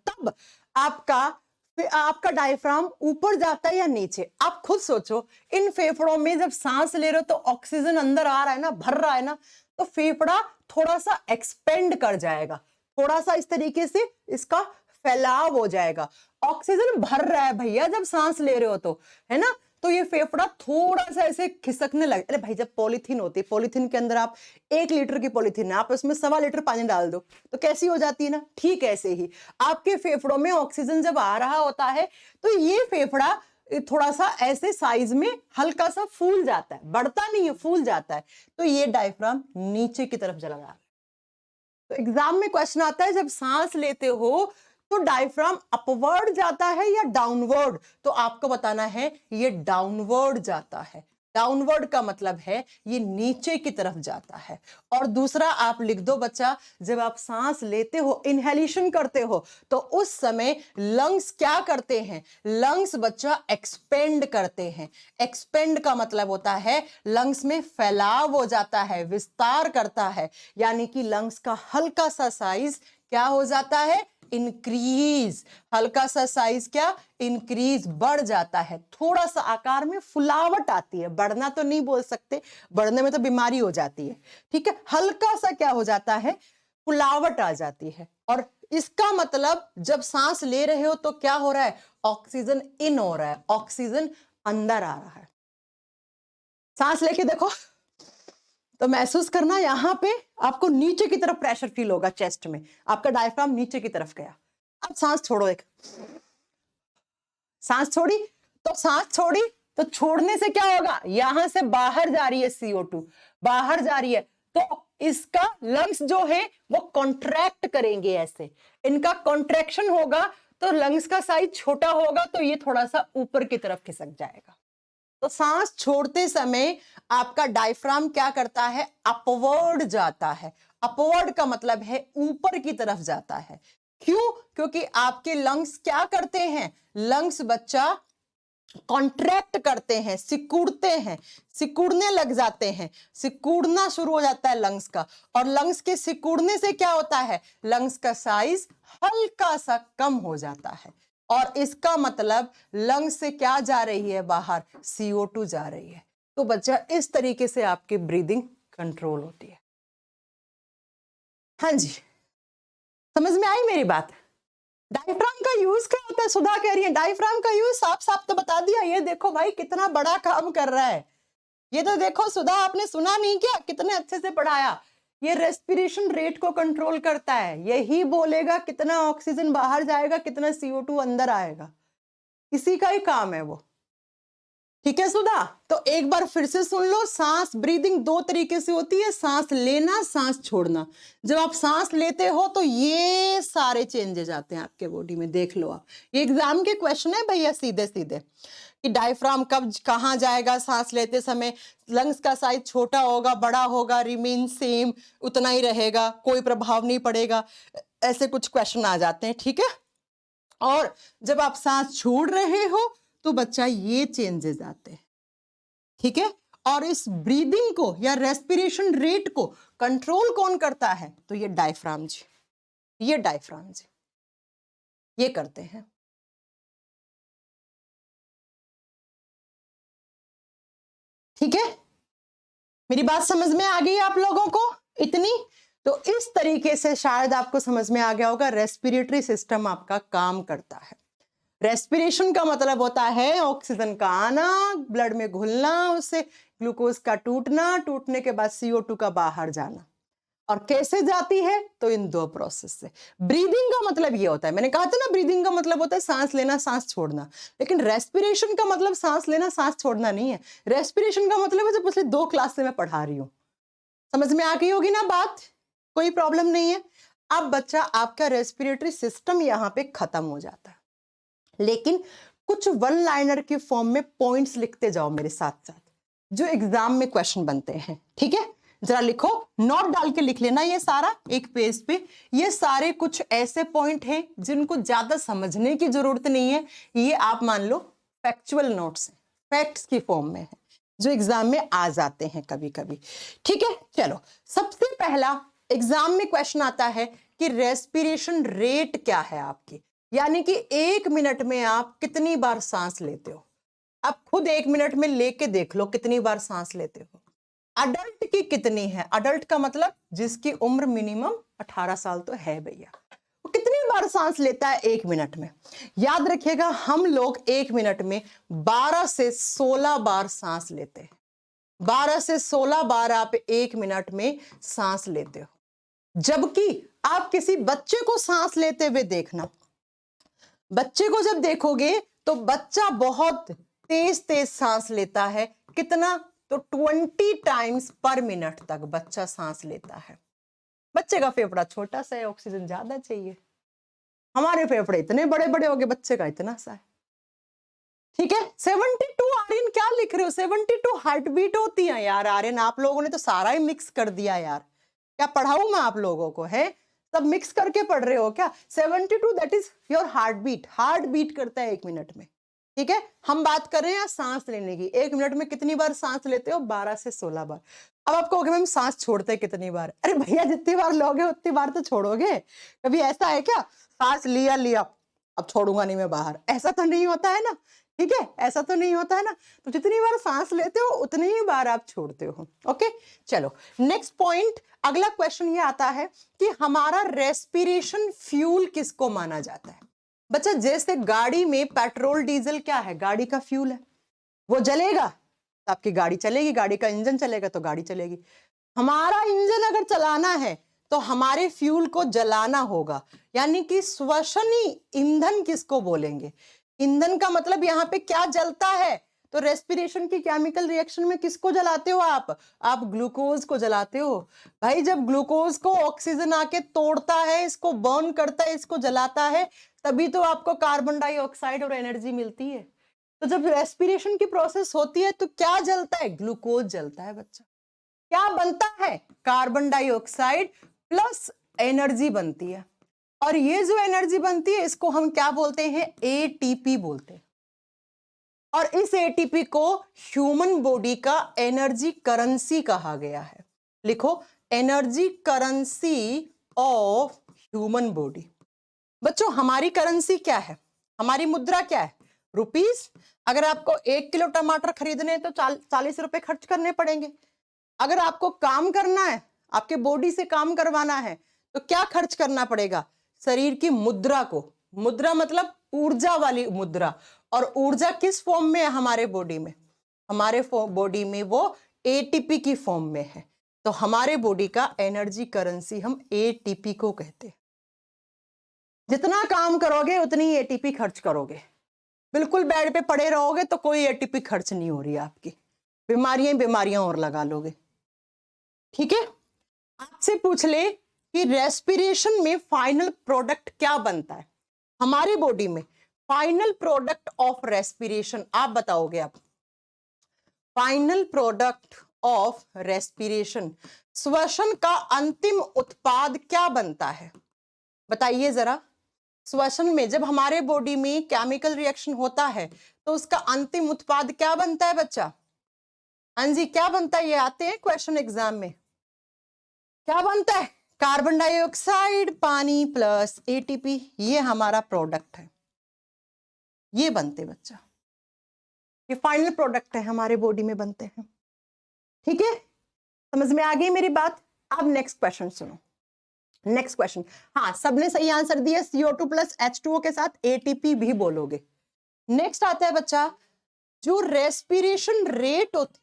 तब आपका डायफ्राम ऊपर जाता है या नीचे। आप खुद सोचो, इन फेफड़ों में जब सांस ले रहे हो तो ऑक्सीजन अंदर आ रहा है ना, भर रहा है ना, तो फेफड़ा थोड़ा सा एक्सपेंड कर जाएगा, थोड़ा सा इस तरीके से इसका फैलाव हो जाएगा। ऑक्सीजन भर रहा है भैया जब सांस ले रहे हो तो, है ना। तो ये फेफड़ा थोड़ा सा ऐसे खिसकने लगे। अरे भाई, जब पॉलीथीन होती है, पॉलीथीन के अंदर आप 1 लीटर की पॉलीथीन है, आप उसमें 1.25 लीटर पानी डाल दो तो कैसी हो जाती है ना। ठीक ऐसे ही आपके फेफड़ों में ऑक्सीजन जब आ रहा होता है तो ये फेफड़ा थोड़ा सा ऐसे साइज में हल्का सा फूल जाता है, बढ़ता नहीं है, फूल जाता है। तो ये डायफ्राम नीचे की तरफ चला रहा है। तो एग्जाम में क्वेश्चन आता है, जब सांस लेते हो तो डायफ्राम अपवर्ड जाता है या डाउनवर्ड, तो आपको बताना है ये डाउनवर्ड जाता है। डाउनवर्ड का मतलब है ये नीचे की तरफ जाता है। और दूसरा आप लिख दो बच्चा, जब आप सांस लेते हो, इनहेलेशन करते हो, तो उस समय लंग्स क्या करते हैं? लंग्स बच्चा एक्सपेंड करते हैं। एक्सपेंड का मतलब होता है लंग्स में फैलाव हो जाता है, विस्तार करता है, यानी कि लंग्स का हल्का सा साइज क्या हो जाता है? इंक्रीज। हल्का सा साइज क्या? इंक्रीज, बढ़ जाता है, थोड़ा सा आकार में फुलावट आती है। बढ़ना तो नहीं बोल सकते, बढ़ने में तो बीमारी हो जाती है। ठीक है, हल्का सा क्या हो जाता है? फुलावट आ जाती है। और इसका मतलब जब सांस ले रहे हो तो क्या हो रहा है? ऑक्सीजन इन हो रहा है, ऑक्सीजन अंदर आ रहा है। सांस लेके देखो तो महसूस करना, यहां पे आपको नीचे की तरफ प्रेशर फील होगा, चेस्ट में आपका डायफ्राम नीचे की तरफ गया। अब सांस छोड़ो, एक सांस छोड़ी, तो सांस छोड़ी तो छोड़ने से क्या होगा? यहां से बाहर जा रही है CO2, बाहर जा रही है, तो इसका लंग्स जो है वो कॉन्ट्रैक्ट करेंगे, ऐसे इनका कॉन्ट्रैक्शन होगा, तो लंग्स का साइज छोटा होगा, तो ये थोड़ा सा ऊपर की तरफ खिसक जाएगा। तो सांस छोड़ते समय आपका डायफ्राम क्या करता है? अपवर्ड जाता है। अपवर्ड का मतलब है ऊपर की तरफ जाता है। क्यों? क्योंकि आपके लंग्स क्या करते हैं? लंग्स बच्चा कॉन्ट्रैक्ट करते हैं, सिकुड़ते हैं, सिकुड़ने लग जाते हैं, सिकुड़ना शुरू हो जाता है लंग्स का। और लंग्स के सिकुड़ने से क्या होता है? लंग्स का साइज हल्का सा कम हो जाता है। और इसका मतलब लंग्स से क्या जा रही है बाहर? CO2 जा रही है। तो बच्चा इस तरीके से आपकी ब्रीदिंग कंट्रोल होती है। हाँ जी। समझ में आई मेरी बात? डायफ्राम का यूज क्या होता है? सुधा कह रही है डायफ्राम का यूज साफ साफ तो बता दिया। ये देखो भाई कितना बड़ा काम कर रहा है। ये तो देखो सुधा, आपने सुना नहीं क्या? कितने अच्छे से पढ़ाया। ये रेस्पिरेशन रेट को कंट्रोल करता है। यही बोलेगा कितना ऑक्सीजन बाहर जाएगा, कितना CO2 अंदर आएगा। इसी का ही काम है वो। ठीक है सुधा? तो एक बार फिर से सुन लो। सांस ब्रीदिंग दो तरीके से होती है, सांस लेना, सांस छोड़ना। जब आप सांस लेते हो तो ये सारे चेंजेस आते हैं आपके बॉडी में। देख लो आप, ये एग्जाम के क्वेश्चन है भैया सीधे सीधे, कि डायफ्राम कब कहाँ जाएगा सांस लेते समय, लंग्स का साइज छोटा होगा, बड़ा होगा, रिमेन सेम, उतना ही रहेगा, कोई प्रभाव नहीं पड़ेगा। ऐसे कुछ क्वेश्चन आ जाते हैं। ठीक है? और जब आप सांस छोड़ रहे हो तो बच्चा ये चेंजेस आते हैं। ठीक है? और इस ब्रीदिंग को या रेस्पिरेशन रेट को कंट्रोल कौन करता है? तो ये डायफ्राम जी, ये डायफ्राम जी ये करते हैं। ठीक है? मेरी बात समझ में आ गई आप लोगों को इतनी? तो इस तरीके से शायद आपको समझ में आ गया होगा रेस्पिरेटरी सिस्टम आपका काम करता है। रेस्पिरेशन का मतलब होता है ऑक्सीजन का आना, ब्लड में घुलना, उससे ग्लूकोज का टूटना, टूटने के बाद CO2 का बाहर जाना। और कैसे जाती है? तो इन दो प्रोसेस से। ब्रीदिंग का मतलब ये होता है, मैंने कहा था ना ब्रीदिंग का मतलब होता है सांस लेना सांस छोड़ना, लेकिन रेस्पिरेशन का मतलब सांस लेना सांस छोड़ना नहीं है। रेस्पिरेशन का मतलब है जो पिछले 2 क्लास से मैं पढ़ा रही हूँ। समझ में आ गई होगी ना बात? कोई प्रॉब्लम नहीं है। अब बच्चा आपका रेस्पिरेटरी सिस्टम यहाँ पे खत्म हो जाता है, लेकिन कुछ वन लाइनर के फॉर्म में पॉइंट्स लिखते जाओ मेरे साथ साथ, जो एग्जाम में क्वेश्चन बनते हैं। ठीक है? जरा लिखो, नोट डाल के लिख लेना ये सारा एक पेज पे। ये सारे कुछ ऐसे पॉइंट हैं जिनको ज्यादा समझने की जरूरत नहीं है। ये आप मान लो फैक्चुअल नोट्स हैं, फैक्ट्स की फॉर्म में है, जो एग्जाम में आ जाते हैं कभी कभी। ठीक है? चलो, सबसे पहला एग्जाम में क्वेश्चन आता है कि रेस्पिरेशन रेट क्या है आपकी, यानी कि 1 मिनट में आप कितनी बार सांस लेते हो। आप खुद 1 मिनट में लेके देख लो कितनी बार सांस लेते हो। अडल्ट की कितनी है? अडल्ट का मतलब जिसकी उम्र मिनिमम 18 साल तो है भैया, वो कितनी बार सांस लेता है 1 मिनट में? याद रखिएगा, हम लोग 1 मिनट में 12 से 16 बार सांस लेते हैं। 12 से 16 बार आप 1 मिनट में सांस लेते हो। जबकि आप किसी बच्चे को सांस लेते हुए देखना, बच्चे को जब देखोगे तो बच्चा बहुत तेज तेज सांस लेता है। कितना? तो 20 टाइम्स पर मिनट तक बच्चा सांस लेता है। बच्चे का फेफड़ा छोटा सा है, ऑक्सीजन ज्यादा चाहिए। हमारे फेफड़े इतने बड़े बड़े हो गए, बच्चे का इतना सा है। ठीक है? 72 आर्यन क्या लिख रहे हो? 72 हार्ट बीट होती है यार। आर्यन आप लोगों ने तो सारा ही मिक्स कर दिया यार। क्या पढ़ाऊं मैं आप लोगों को? है सब मिक्स करके पढ़ रहे हो क्या? 72 that is your heart beat. Heart beat करता है 1 मिनट में। ठीक है? हम बात कर रहे हैं सांस लेने की। 1 मिनट में कितनी बार सांस लेते हो? 12 से 16 बार। अब आप कहोगे मैम सांस छोड़ते कितनी बार? अरे भैया जितनी बार लोगे उतनी बार तो छोड़ोगे। कभी ऐसा है क्या सांस लिया लिया अब छोड़ूंगा नहीं मैं बाहर? ऐसा तो नहीं होता है ना। ठीक है? ऐसा तो नहीं होता है ना। तो जितनी बार सांस लेते हो उतनी ही बार आप छोड़ते हो। ओके, चलो नेक्स्ट पॉइंट। अगला क्वेश्चन ये आता है कि हमारा रेस्पिरेशन फ्यूल किसको माना जाता है? बच्चा, जैसे गाड़ी में पेट्रोल डीजल क्या है? गाड़ी का फ्यूल है। वो जलेगा तो आपकी गाड़ी चलेगी, गाड़ी का इंजन चलेगा तो गाड़ी चलेगी। हमारा इंजन अगर चलाना है तो हमारे फ्यूल को जलाना होगा, यानी कि श्वसनी ईंधन किसको बोलेंगे? ईंधन का मतलब यहाँ पे क्या जलता है? तो रेस्पिरेशन की केमिकल रिएक्शन में किसको जलाते हो आप ग्लूकोज को जलाते हो। भाई जब ग्लूकोज को ऑक्सीजन आके तोड़ता है, इसको बर्न करता है, इसको जलाता है, तभी तो आपको कार्बन डाइऑक्साइड और एनर्जी मिलती है। तो जब रेस्पिरेशन की प्रोसेस होती है तो क्या जलता है? ग्लूकोज जलता है बच्चा। क्या बनता है? कार्बन डाइऑक्साइड प्लस एनर्जी बनती है। और ये जो एनर्जी बनती है इसको हम क्या बोलते हैं? एटीपी बोलते हैं। और इस एटीपी को ह्यूमन बॉडी का एनर्जी करेंसी कहा गया है। लिखो, energy currency of human body. बच्चों, हमारी करेंसी क्या है? हमारी मुद्रा क्या है? रुपीस। अगर आपको 1 किलो टमाटर खरीदने तो 40 रुपए खर्च करने पड़ेंगे। अगर आपको काम करना है, आपके बॉडी से काम करवाना है, तो क्या खर्च करना पड़ेगा? शरीर की मुद्रा को, मुद्रा मतलब ऊर्जा वाली मुद्रा, और ऊर्जा किस फॉर्म में है हमारे बॉडी में? हमारे बॉडी में वो एटीपी की फॉर्म में है। तो हमारे बॉडी का एनर्जी करेंसी हम एटीपी को कहते हैं। जितना काम करोगे उतनी एटीपी खर्च करोगे। बिल्कुल बेड पे पड़े रहोगे तो कोई एटीपी खर्च नहीं हो रही है आपकी, बीमारियां और लगा लोगे। ठीक है, आपसे पूछ ले कि रेस्पिरेशन में फाइनल प्रोडक्ट क्या बनता है हमारी बॉडी में? फाइनल प्रोडक्ट ऑफ रेस्पिरेशन आप बताओगे। आप फाइनल प्रोडक्ट ऑफ रेस्पिरेशन, श्वसन का अंतिम उत्पाद क्या बनता है? बताइए जरा। श्वसन में जब हमारे बॉडी में केमिकल रिएक्शन होता है तो उसका अंतिम उत्पाद क्या बनता है बच्चा? हाँ जी, क्या बनता है? ये आते हैं क्वेश्चन एग्जाम में। क्या बनता है? कार्बन डाइऑक्साइड, पानी प्लस एटीपी, ये हमारा प्रोडक्ट है, ये बनते बच्चा, ये फाइनल प्रोडक्ट है हमारे बॉडी में बनते हैं। ठीक है, समझ में आ गई मेरी बात? अब नेक्स्ट क्वेश्चन सुनो। नेक्स्ट क्वेश्चन, हाँ सबने सही आंसर दिया, CO2 प्लस H2O के साथ एटीपी भी बोलोगे। नेक्स्ट आता है बच्चा, जो रेस्पिरेशन रेट होती,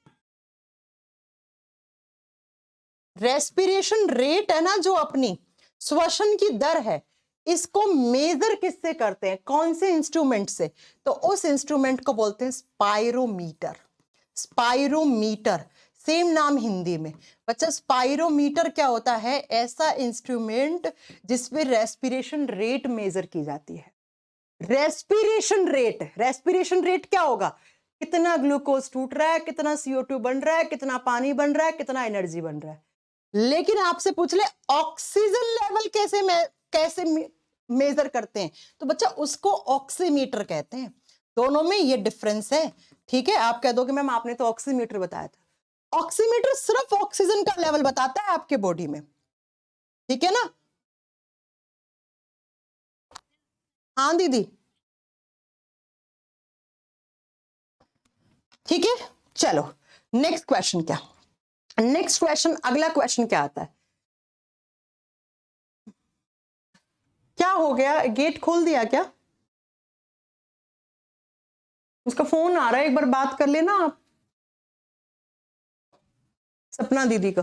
रेस्पिरेशन रेट है ना, जो अपनी श्वसन की दर है, इसको मेजर किससे करते हैं? कौन से इंस्ट्रूमेंट से? तो उस इंस्ट्रूमेंट को बोलते हैं स्पाइरोमीटर। स्पाइरोमीटर, सेम नाम हिंदी में बच्चा। स्पाइरोमीटर क्या होता है? ऐसा इंस्ट्रूमेंट जिसमें रेस्पिरेशन रेट मेजर की जाती है। रेस्पिरेशन रेट, रेस्पिरेशन रेट क्या होगा? कितना ग्लूकोज टूट रहा है, कितना CO2 बन रहा है, कितना पानी बन रहा है, कितना एनर्जी बन रहा है। लेकिन आपसे पूछ ले ऑक्सीजन लेवल कैसे मेजर करते हैं? तो बच्चा उसको ऑक्सीमीटर कहते हैं। दोनों में ये डिफरेंस है। ठीक है, आप कह दोगे मैम आपने तो ऑक्सीमीटर बताया था। ऑक्सीमीटर सिर्फ ऑक्सीजन का लेवल बताता है आपके बॉडी में, ठीक है ना? हाँ दीदी, ठीक है। चलो नेक्स्ट क्वेश्चन क्या? नेक्स्ट क्वेश्चन, अगला क्वेश्चन क्या आता है? क्या हो गया, गेट खोल दिया क्या? उसका फोन आ रहा है, एक बार बात कर लेना आप सपना दीदी का।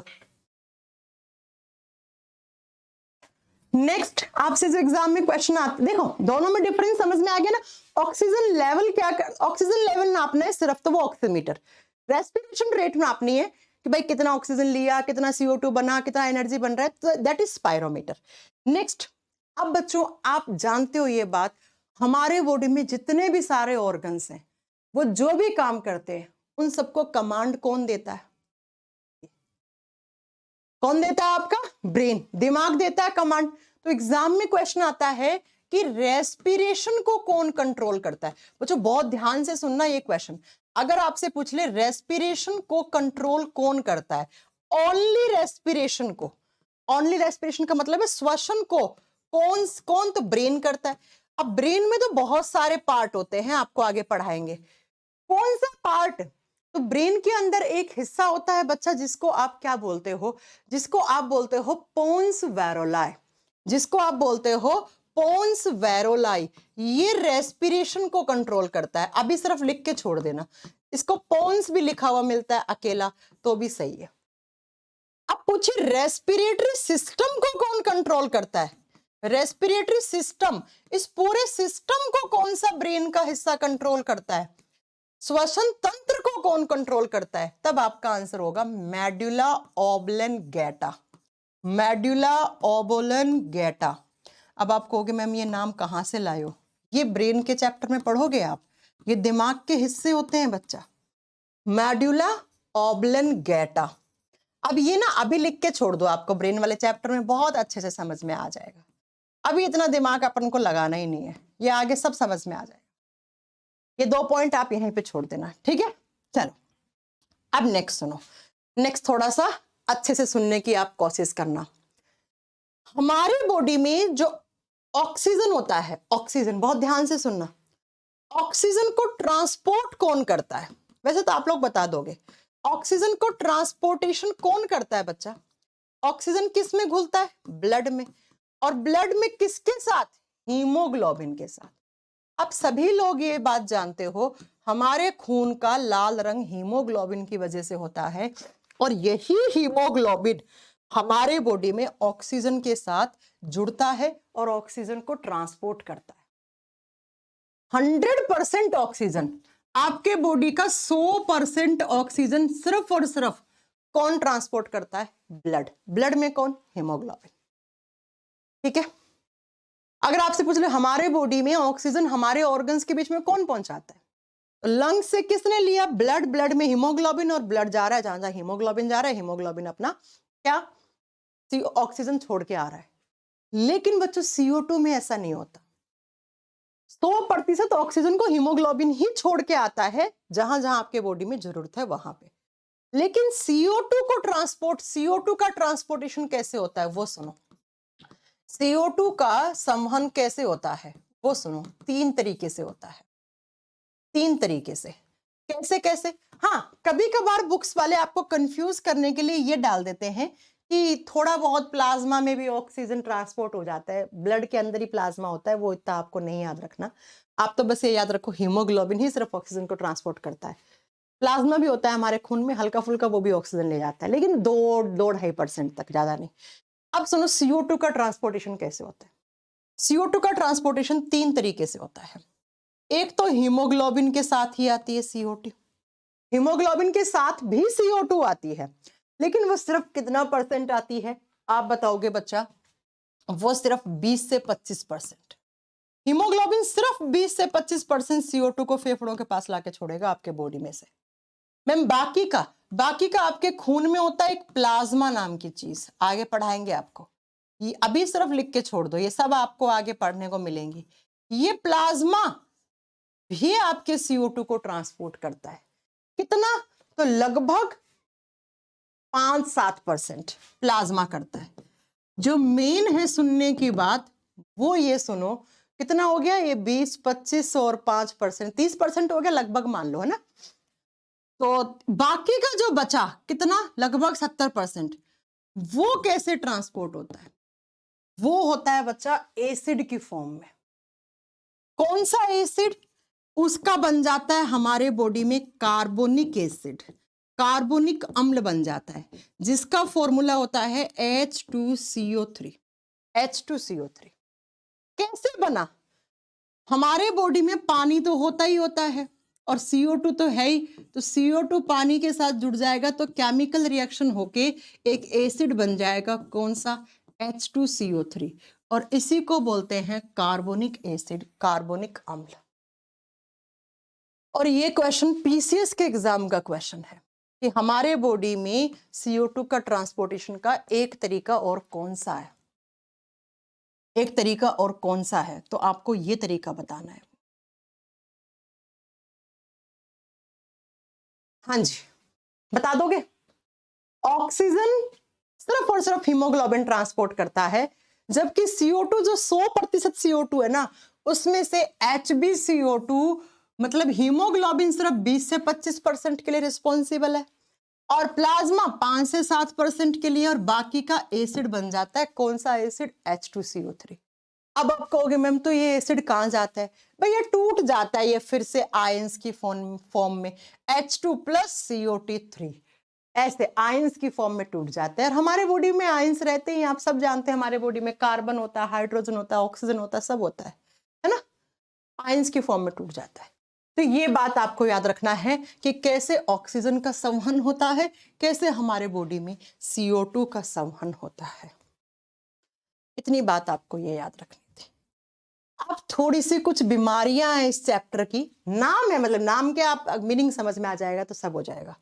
नेक्स्ट आपसे जो एग्जाम में क्वेश्चन आते, देखो दोनों में डिफरेंस समझ में आ गया ना। ऑक्सीजन लेवल क्या ऑक्सीजन लेवल नापना है सिर्फ, तो वो ऑक्सीमीटर। रेस्पिरेशन रेट नापनी है कि भाई कितना ऑक्सीजन लिया, कितना CO2 बना, कितना एनर्जी बन रहा है, तो दैट इज स्पाइरोमीटर। नेक्स्ट, अब बच्चों आप जानते हो ये बात, हमारे बॉडी में जितने भी सारे ऑर्गन्स हैं वो जो भी काम करते हैं उन सबको कमांड कौन देता है? कौन देता है? आपका ब्रेन, दिमाग देता है कमांड। तो एग्जाम में क्वेश्चन आता है कि रेस्पिरेशन को कौन कंट्रोल करता है? बच्चों बहुत ध्यान से सुनना ये क्वेश्चन। अगर आपसे पूछ ले रेस्पिरेशन को कंट्रोल कौन करता है, ओनली रेस्पिरेशन को, ओनली रेस्पिरेशन का मतलब है श्वसन को कौन तो ब्रेन करता है। अब ब्रेन में तो बहुत सारे पार्ट होते हैं, आपको आगे पढ़ाएंगे कौन सा पार्ट। तो ब्रेन के अंदर एक हिस्सा होता है बच्चा जिसको आप क्या बोलते हो? जिसको आप बोलते हो पोन्स वैरोलाई, जिसको आप बोलते हो पोन्स वैरोलाई। ये रेस्पिरेशन को कंट्रोल करता है। अभी सिर्फ लिख के छोड़ देना, इसको पोन्स भी लिखा हुआ मिलता है अकेला तो भी सही है। अब पूछिए रेस्पिरेटरी सिस्टम को कौन कंट्रोल करता है? रेस्पिरेटरी सिस्टम, इस पूरे सिस्टम को कौन सा ब्रेन का हिस्सा कंट्रोल करता है? श्वसन तंत्र को कौन कंट्रोल करता है? तब आपका आंसर होगा मेडुला ऑब्लंगेटा। Medulla oblongata. अब आप कहोगे मैम ये नाम कहां से लाए हो? ये ब्रेन के चैप्टर में पढ़ोगे आप, ये दिमाग के हिस्से होते हैं बच्चा, मेडुला ऑब्लंगेटा। अब ये ना अभी लिख के छोड़ दो, आपको ब्रेन वाले चैप्टर में बहुत अच्छे से समझ में आ जाएगा। अभी इतना दिमाग अपन को लगाना ही नहीं है, ये आगे सब समझ में आ जाएगा। ये 2 पॉइंट आप यहीं पे छोड़ देना, ठीक है? चलो अब नेक्स्ट सुनो। नेक्स्ट थोड़ा सा अच्छे से सुनने की आप कोशिश करना। हमारे बॉडी में जो ऑक्सीजन होता है, ऑक्सीजन बहुत ध्यान से सुनना, ऑक्सीजन को ट्रांसपोर्ट कौन करता है? वैसे तो आप लोग बता दोगे, ऑक्सीजन को ट्रांसपोर्टेशन कौन करता है बच्चा? ऑक्सीजन किस में घुलता है? ब्लड में। और ब्लड में किसके साथ? हीमोग्लोबिन के साथ। अब सभी लोग ये बात जानते हो, हमारे खून का लाल रंग हीमोग्लोबिन की वजह से होता है, और यही हीमोग्लोबिन हमारे बॉडी में ऑक्सीजन के साथ जुड़ता है और ऑक्सीजन को ट्रांसपोर्ट करता है। 100% ऑक्सीजन, आपके बॉडी का 100% ऑक्सीजन सिर्फ और सिर्फ कौन ट्रांसपोर्ट करता है? ब्लड। ब्लड में कौन? हीमोग्लोबिन। ठीक है। अगर आपसे पूछ ले हमारे बॉडी में ऑक्सीजन हमारे ऑर्गन्स के बीच में कौन पहुंचाता है? लंग से किसने लिया? ब्लड। ब्लड में हीमोग्लोबिन, और ब्लड जा रहा है जहां जहां हीमोग्लोबिन जा रहा है, हीमोग्लोबिन अपना क्या ऑक्सीजन छोड़ के आ रहा है। लेकिन बच्चों CO2 में ऐसा नहीं होता। 100% ऑक्सीजन को हीमोग्लोबिन ही छोड़ के आता है जहां जहां आपके बॉडी में जरूरत है वहां पे। लेकिन CO2 का ट्रांसपोर्टेशन कैसे होता है वो सुनो। CO2 का संवहन कैसे होता है वो सुनो। 3 तरीके से होता है। 3 तरीके से। कैसे कैसे? हाँ, कभी कभार बुक्स वाले आपको कंफ्यूज करने के लिए ये डाल देते हैं कि थोड़ा बहुत प्लाज्मा में भी ऑक्सीजन ट्रांसपोर्ट हो जाता है, ब्लड के अंदर ही प्लाज्मा होता है, वो इतना आपको नहीं याद रखना। आप तो बस ये याद रखो हीमोग्लोबिन ही सिर्फ ऑक्सीजन को ट्रांसपोर्ट करता है। प्लाज्मा भी होता है हमारे खून में, हल्का फुल्का, वो भी ऑक्सीजन ले जाता है, लेकिन 2-2.5% तक, ज्यादा नहीं। अब सुनो CO2 का ट्रांसपोर्टेशन कैसे होता है। CO2 का ट्रांसपोर्टेशन 3 तरीके से होता है। एक तो हीमोग्लोबिन के साथ ही आती है CO2। हीमोग्लोबिन के साथ भी CO2 आती है, लेकिन वो सिर्फ कितना % आती है आप बताओगे बच्चा? वो सिर्फ 20 से 25%। हीमोग्लोबिन सिर्फ 20 से 25% CO2 को फेफड़ों के पास लाके छोड़ेगा आपके बॉडी में से। मैम बाकी का आपके खून में होता है एक प्लाज्मा नाम की चीज, आगे पढ़ाएंगे आपको। ये अभी सिर्फ लिख के छोड़ दो, ये सब आपको आगे पढ़ने को मिलेंगी। ये प्लाज्मा भी आपके CO2 को ट्रांसपोर्ट करता है। कितना? तो लगभग 5-7% प्लाज्मा करता है। जो मेन है सुनने की बात वो ये सुनो, कितना हो गया ये? 20, 25 और 5%, 30% हो गया लगभग, मान लो, है ना। तो बाकी का जो बचा कितना? लगभग 70%। वो कैसे ट्रांसपोर्ट होता है? वो होता है बच्चा एसिड की फॉर्म में। कौन सा एसिड? उसका बन जाता है हमारे बॉडी में कार्बोनिक एसिड, कार्बोनिक अम्ल बन जाता है, जिसका फॉर्मूला होता है H2CO3। H2CO3 कैसे बना? हमारे बॉडी में पानी तो होता ही होता है और CO2 तो है ही, तो CO2 पानी के साथ जुड़ जाएगा तो केमिकल रिएक्शन होके एक एसिड बन जाएगा। कौन सा? H2CO3, और इसी को बोलते हैं कार्बोनिक एसिड, कार्बोनिक अम्ल। और ये क्वेश्चन PCS के एग्जाम का क्वेश्चन है कि हमारे बॉडी में CO2 का ट्रांसपोर्टेशन का एक तरीका और कौन सा है? एक तरीका और कौन सा है? तो आपको ये तरीका बताना है। हाँ जी, बता दोगे? ऑक्सीजन सिर्फ और सिर्फ हीमोग्लोबिन ट्रांसपोर्ट करता है, जबकि CO2 जो 100% CO2 है ना, उसमें से HbCO2 मतलब हीमोग्लोबिन सिर्फ 20 से 25% के लिए रिस्पॉन्सिबल है, और प्लाज्मा 5 से 7% के लिए, और बाकी का एसिड बन जाता है। कौन सा एसिड? H2CO3। अब आप कहोगे मैम तो ये एसिड कहां जाता है? भाई ये टूट जाता है, ये फिर से आयंस की फॉर्म में H2+CO3, ऐसे आयंस की फॉर्म में टूट जाते हैं। और हमारे बॉडी में आयंस रहते हैं, आप सब जानते हैं, हमारे बॉडी में कार्बन होता है, हाइड्रोजन होता है, ऑक्सीजन होता है, सब होता है ना। आयंस की फॉर्म में टूट जाता है। तो ये बात आपको याद रखना है कि कैसे ऑक्सीजन का संवहन होता है, कैसे हमारे बॉडी में CO2 का संवहन होता है। इतनी बात आपको ये याद रखनी थी। अब थोड़ी सी कुछ बीमारियां हैं इस चैप्टर की, नाम है, मतलब नाम के आप मीनिंग समझ में आ जाएगा तो सब हो जाएगा।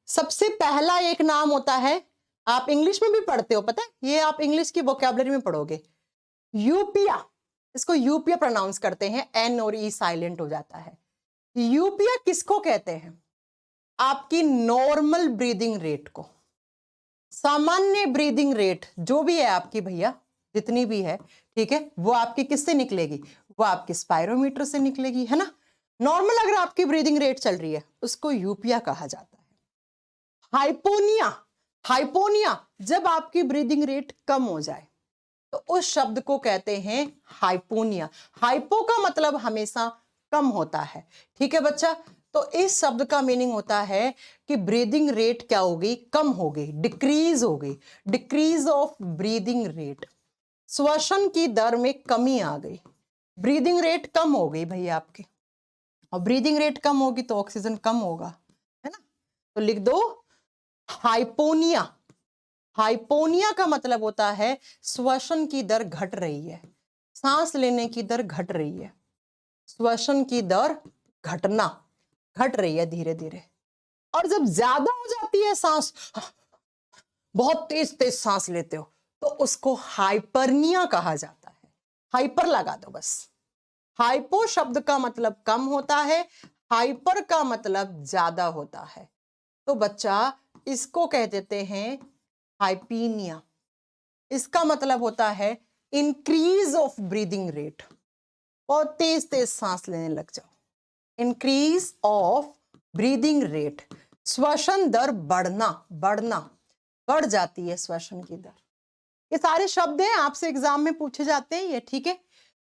सबसे पहला एक नाम होता है, आप इंग्लिश में भी पढ़ते हो, पता है, ये आप इंग्लिश की वोकैबुलरी में पढ़ोगे, यूपिया। इसको यूपिया प्रोनाउंस करते हैं, N और E साइलेंट हो जाता है। यूपिया किसको कहते हैं? आपकी नॉर्मल ब्रीदिंग रेट को, सामान्य ब्रीदिंग रेट जो भी है आपकी भैया, जितनी भी है, ठीक है, वो आपकी किससे निकलेगी? वो आपके स्पायरोमीटर से निकलेगी, है ना। नॉर्मल अगर आपकी ब्रीदिंग रेट चल रही है उसको यूपिया कहा जाता है। हाइपोनिया, हाइपोनिया जब आपकी ब्रीदिंग रेट कम हो जाए, तो उस शब्द को कहते हैं हाइपोनिया। हाइपो का मतलब हमेशा कम होता है, ठीक है बच्चा। तो इस शब्द का मीनिंग होता है कि ब्रीदिंग रेट क्या हो गई, कम हो गई, डिक्रीज हो गई, डिक्रीज ऑफ ब्रीदिंग रेट, श्वसन की दर में कमी आ गई, ब्रीदिंग रेट कम हो गई भैया आपके, और ब्रीदिंग रेट कम होगी तो ऑक्सीजन कम होगा, है ना। तो लिख दो हाइपोनिया। हाइपोनिया का मतलब होता है श्वसन की दर घट रही है, सांस लेने की दर घट रही है, श्वसन की दर घटना, घट रही है धीरे धीरे। और जब ज्यादा हो जाती है सांस, बहुत तेज तेज सांस लेते हो, तो उसको हाइपरनिया कहा जाता है। हाइपर लगा दो बस। हाइपो शब्द का मतलब कम होता है, हाइपर का मतलब ज्यादा होता है। तो बच्चा इसको कह देते हैं हाइपीनिया। इसका मतलब होता है इंक्रीज ऑफ ब्रीदिंग रेट, बहुत तेज तेज सांस लेने लग जाओ, इंक्रीज ऑफ ब्रीदिंग रेट, श्वसन दर बढ़ना, बढ़ना, बढ़ जाती है श्वसन की दर। ये सारे शब्द हैं, आपसे एग्जाम में पूछे जाते हैं ये, ठीक है।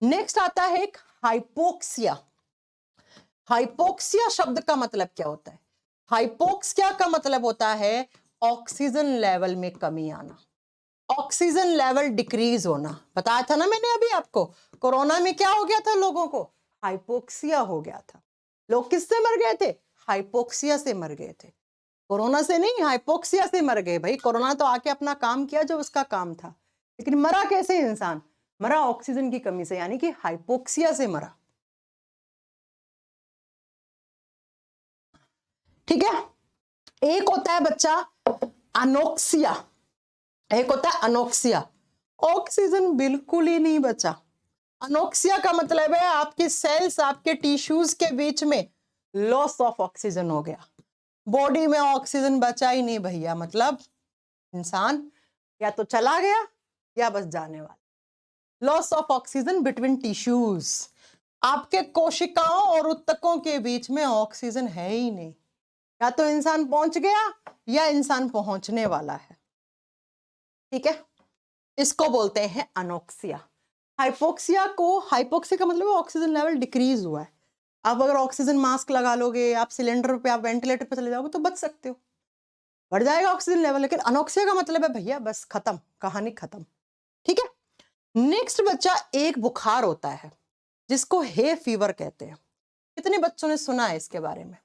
नेक्स्ट आता है एक हाइपोक्सिया। हाइपोक्सिया शब्द का मतलब क्या होता है? हाइपोक्सिया का मतलब होता है ऑक्सीजन लेवल में कमी आना, ऑक्सीजन लेवल डिक्रीज होना। बताया था ना मैंने अभी आपको, कोरोना में क्या हो गया था लोगों को? हाइपोक्सिया हो गया था। लोग किससे मर गए थे? हाइपोक्सिया से मर गए थे। कोरोना से नहीं, हाइपोक्सिया से मर गए। भाई कोरोना तो आके अपना काम किया जो उसका काम था, लेकिन मरा कैसे इंसान? मरा ऑक्सीजन की कमी से, यानी कि हाइपोक्सिया से मरा, ठीक है। एक होता है बच्चा अनोक्सिया, एक होता है अनोक्सिया, ऑक्सीजन बिल्कुल ही नहीं बचा। अनोक्सिया का मतलब है आपके सेल्स, आपके टिश्यूज के बीच में लॉस ऑफ ऑक्सीजन हो गया, बॉडी में ऑक्सीजन बचा ही नहीं भैया, मतलब इंसान या तो चला गया या बस जाने वाला। Loss of oxygen between tissues, आपके कोशिकाओं और ऊतकों के बीच में ऑक्सीजन है ही नहीं, या तो इंसान पहुंच गया या इंसान पहुंचने वाला है, ठीक है। इसको बोलते हैं अनोक्सिया। हाइपोक्सिया को, हाइपोक्सिया का मतलब ऑक्सीजन लेवल डिक्रीज हुआ है। आप अगर ऑक्सीजन मास्क लगा लोगे, आप सिलेंडर पे, आप वेंटिलेटर पे चले जाओगे तो बच सकते हो, बढ़ जाएगा ऑक्सीजन लेवल। लेकिन अनोक्सिया का मतलब है भैया बस खत्म, कहानी खत्म, ठीक है। नेक्स्ट बच्चा, एक बुखार होता है जिसको हे फीवर कहते हैं। कितने बच्चों ने सुना है इसके बारे में?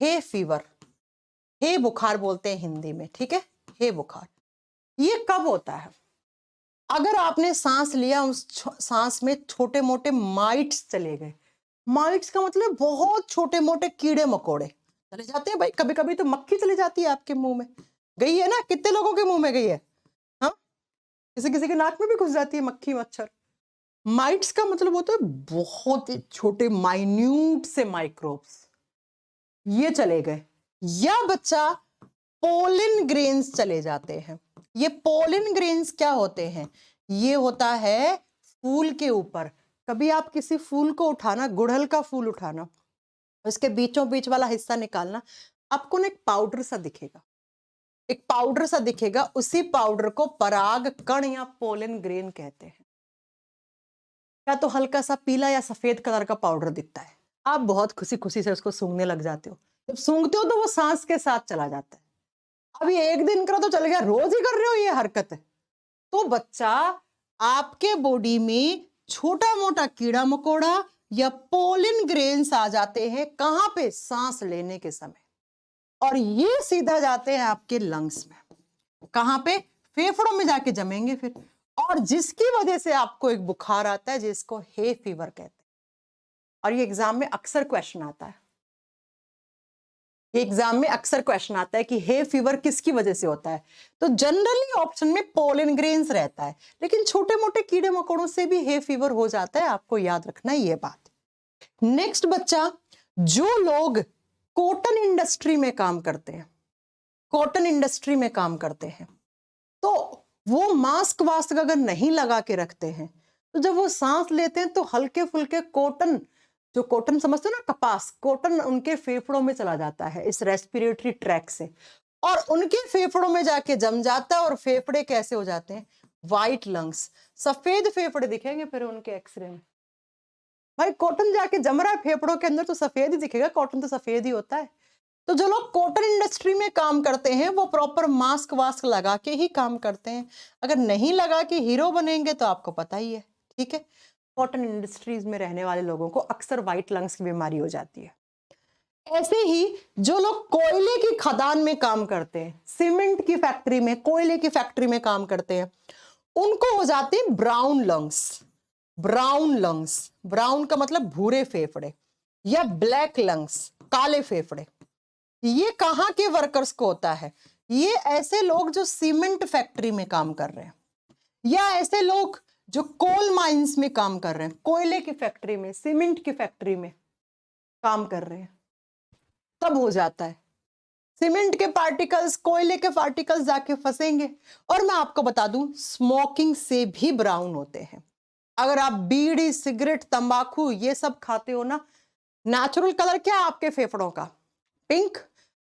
हे फीवर, हे बुखार बोलते हैं हिंदी में, ठीक है। हे बुखार ये कब होता है? अगर आपने सांस लिया, उस सांस में छोटे मोटे माइट्स चले गए। माइट्स का मतलब बहुत छोटे मोटे कीड़े मकोड़े चले जाते हैं भाई। कभी कभी तो मक्खी चली जाती है आपके मुंह में, गई है ना? कितने लोगों के मुंह में गई है? हाँ, किसी किसी के नाक में भी घुस जाती है मक्खी मच्छर। माइट्स का मतलब होता है बहुत ही छोटे माइन्यूट से माइक्रोब्स, ये चले गए। या बच्चा पोलिन ग्रेन्स चले जाते हैं। ये पोलिन ग्रेन्स क्या होते हैं? ये होता है फूल के ऊपर। कभी आप किसी फूल को उठाना, गुड़हल का फूल उठाना, उसके बीचों बीच वाला हिस्सा निकालना, आपको ना एक पाउडर सा दिखेगा, एक पाउडर सा दिखेगा। उसी पाउडर को पराग कण या पोलिन ग्रेन कहते हैं। या तो हल्का सा पीला या सफेद कलर का पाउडर दिखता है, आप बहुत खुशी खुशी से उसको सूंघने लग जाते हो। जब सूंघते हो तो वो सांस के साथ चला जाता है। अभी एक दिन करो तो चल गया, रोज ही कर रहे हो ये हरकत है, तो बच्चा आपके बॉडी में छोटा मोटा कीड़ा मकोड़ा या पोलिन ग्रेन्स आ जाते हैं। कहां पे? सांस लेने के समय, और ये सीधा जाते हैं आपके लंग्स में। कहां पे? फेफड़ों में जाके जमेंगे फिर, और जिसकी वजह से आपको एक बुखार आता है जिसको हे फीवर कहते हैं। और ये एग्जाम में अक्सर क्वेश्चन आता है, एग्जाम में अक्सर क्वेश्चन आता है कि हे फीवर किसकी वजह से होता है। तो जनरली ऑप्शन में पोलिन ग्रेन्स रहता है, लेकिन छोटे मोटे कीड़े मकोड़ों से भी हे फीवर हो जाता है, आपको याद रखना ये बात। नेक्स्ट बच्चा, जो लोग कॉटन इंडस्ट्री में काम करते हैं, कॉटन इंडस्ट्री में काम करते हैं, तो वो मास्क वास्क अगर नहीं लगा के रखते हैं, तो जब वो सांस लेते हैं तो हल्के फुल्के कॉटन, जो कॉटन समझते हो ना, कपास, कॉटन उनके फेफड़ों में चला जाता है इस रेस्पिरेटरी ट्रैक से, और उनके फेफड़ों में जाके जम जाता है। और फेफड़े कैसे हो जाते हैं? व्हाइट लंग्स, सफेद फेफड़े दिखेंगे फिर उनके एक्सरे में। भाई कॉटन जाके जम रहा है फेफड़ों के अंदर तो सफेद ही दिखेगा, कॉटन तो सफेद ही होता है। तो जो लोग कॉटन इंडस्ट्री में काम करते हैं वो प्रॉपर मास्क वास्क लगा के ही काम करते हैं। अगर नहीं लगा के हीरो बनेंगे तो आपको पता ही है, ठीक है। कॉटन इंडस्ट्रीज में रहने वाले लोगों को अक्सर व्हाइट लंग्स की बीमारी हो जाती है। ऐसे ही जो लोग कोयले की खदान में काम करते हैं, सीमेंट की फैक्ट्री में, कोयले की फैक्ट्री में काम करते हैं, उनको हो जाते हैं brown lungs. Brown lungs, brown का मतलब भूरे फेफड़े, या ब्लैक लंग्स, काले फेफड़े। ये कहां के वर्कर्स को होता है? ये ऐसे लोग जो सीमेंट फैक्ट्री में काम कर रहे हैं, या ऐसे लोग जो कोल माइंस में काम कर रहे हैं, कोयले की फैक्ट्री में, सीमेंट की फैक्ट्री में काम कर रहे हैं, तब हो जाता है। सीमेंट के पार्टिकल्स, कोयले के पार्टिकल्स जाके फंसेंगे। और मैं आपको बता दूं, स्मोकिंग से भी ब्राउन होते हैं। अगर आप बीड़ी, सिगरेट, तंबाकू ये सब खाते हो ना, नेचुरल कलर क्या है आपके फेफड़ों का? पिंक।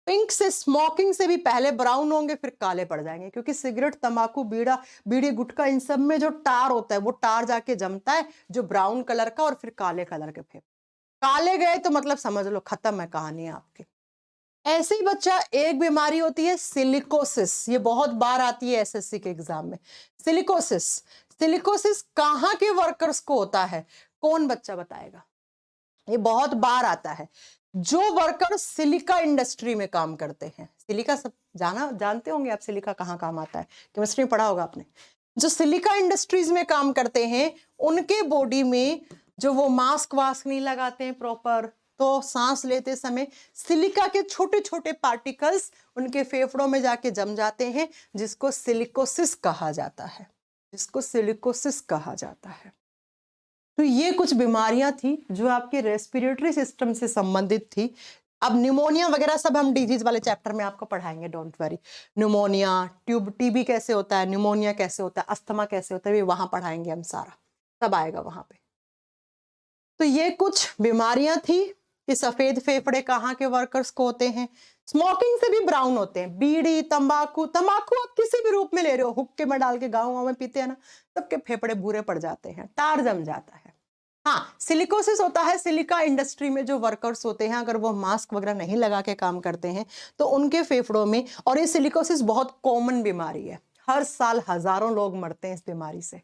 पिंक से, स्मोकिंग से भी पहले ब्राउन होंगे, फिर काले पड़ जाएंगे, क्योंकि सिगरेट, तंबाकू, बीड़ी, गुटखा, इन सब में जो टार होता है वो टार जाके जमता है जो ब्राउन कलर का, और फिर काले कलर के फेफड़े। काले गए तो मतलब समझ लो खत्म है कहानी आपकी। ऐसे ही बच्चा, एक बीमारी होती है सिलिकोसिस, ये बहुत बार आती है एसएससी के एग्जाम में। सिलिकोसिस, सिलिकोसिस कहां के वर्कर्स को होता है? कौन बच्चा बताएगा? ये बहुत बार आता है। जो वर्कर सिलिका इंडस्ट्री में काम करते हैं, सिलिका सब जानते होंगे आप, सिलिका कहाँ काम आता है, केमिस्ट्री में पढ़ा होगा आपने। जो सिलिका इंडस्ट्रीज में काम करते हैं उनके बॉडी में जो वो मास्क वास्क नहीं लगाते हैं प्रॉपर, तो सांस लेते समय सिलिका के छोटे छोटे पार्टिकल्स उनके फेफड़ों में जाके जम जाते हैं, जिसको सिलिकोसिस कहा जाता है, जिसको सिलिकोसिस कहा जाता है। तो ये कुछ बीमारियां थी जो आपके रेस्पिरेटरी सिस्टम से संबंधित थी। अब निमोनिया वगैरह सब हम डिजीज वाले चैप्टर में आपको पढ़ाएंगे, डोंट वरी। निमोनिया, टीबी कैसे होता है, निमोनिया कैसे होता है, अस्थमा कैसे होता है, ये वहां पढ़ाएंगे हम, सारा सब आएगा वहां पे। तो ये कुछ बीमारियां थी कि सफेद फेफड़े कहाँ के वर्कर्स को होते हैं। स्मोकिंग से भी ब्राउन होते हैं, बीड़ी, तंबाकू, तंबाकू आप किसी भी रूप में ले रहे हो, हुक्के में डाल के गाँव में पीते हैं ना, सबके फेफड़े भूरे पड़ जाते हैं, टार जम जाता है। हाँ, सिलिकोसिस होता है सिलिका इंडस्ट्री में जो वर्कर्स होते हैं, अगर वो मास्क वगैरह नहीं लगा के काम करते हैं तो उनके फेफड़ों में, और ये सिलिकोसिस बहुत कॉमन बीमारी है, हर साल हजारों लोग मरते हैं इस बीमारी से।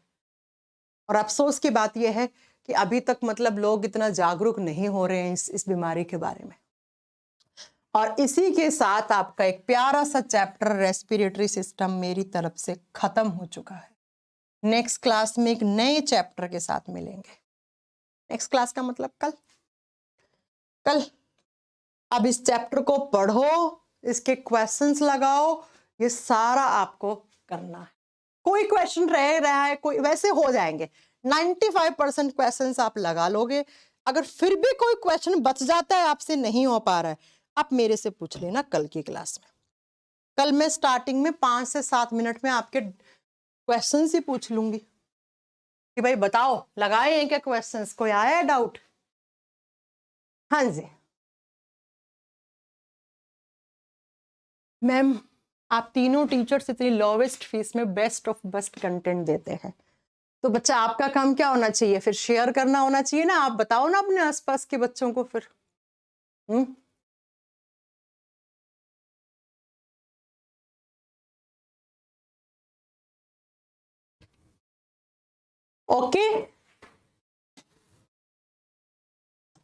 और अफसोस की बात यह है कि अभी तक मतलब लोग इतना जागरूक नहीं हो रहे हैं इस बीमारी के बारे में। और इसी के साथ आपका एक प्यारा सा चैप्टर रेस्पिरेटरी सिस्टम मेरी तरफ से खत्म हो चुका है। नेक्स्ट क्लास में एक नए चैप्टर के साथ मिलेंगे। नेक्स्ट क्लास का मतलब कल। अब इस चैप्टर को पढ़ो, इसके क्वेश्चंस लगाओ, ये सारा आपको करना है। कोई क्वेश्चन रह रहा है, कोई वैसे हो जाएंगे, 95% क्वेश्चंस आप लगा लोगे। अगर फिर भी कोई क्वेश्चन बच जाता है, आपसे नहीं हो पा रहा है, आप मेरे से पूछ लेना कल की क्लास में। कल मैं स्टार्टिंग में 5 से 7 मिनट में आपके क्वेश्चंस ही पूछ लूंगी कि भाई बताओ लगाए हैं क्या क्वेश्चंस, कोई आया है डाउट? हाँ जी मैम, आप तीनों टीचर्स इतनी लोवेस्ट फीस में बेस्ट ऑफ बेस्ट कंटेंट देते हैं, तो बच्चा आपका काम क्या होना चाहिए फिर? शेयर करना होना चाहिए ना। आप बताओ ना अपने आसपास के बच्चों को फिर। ओके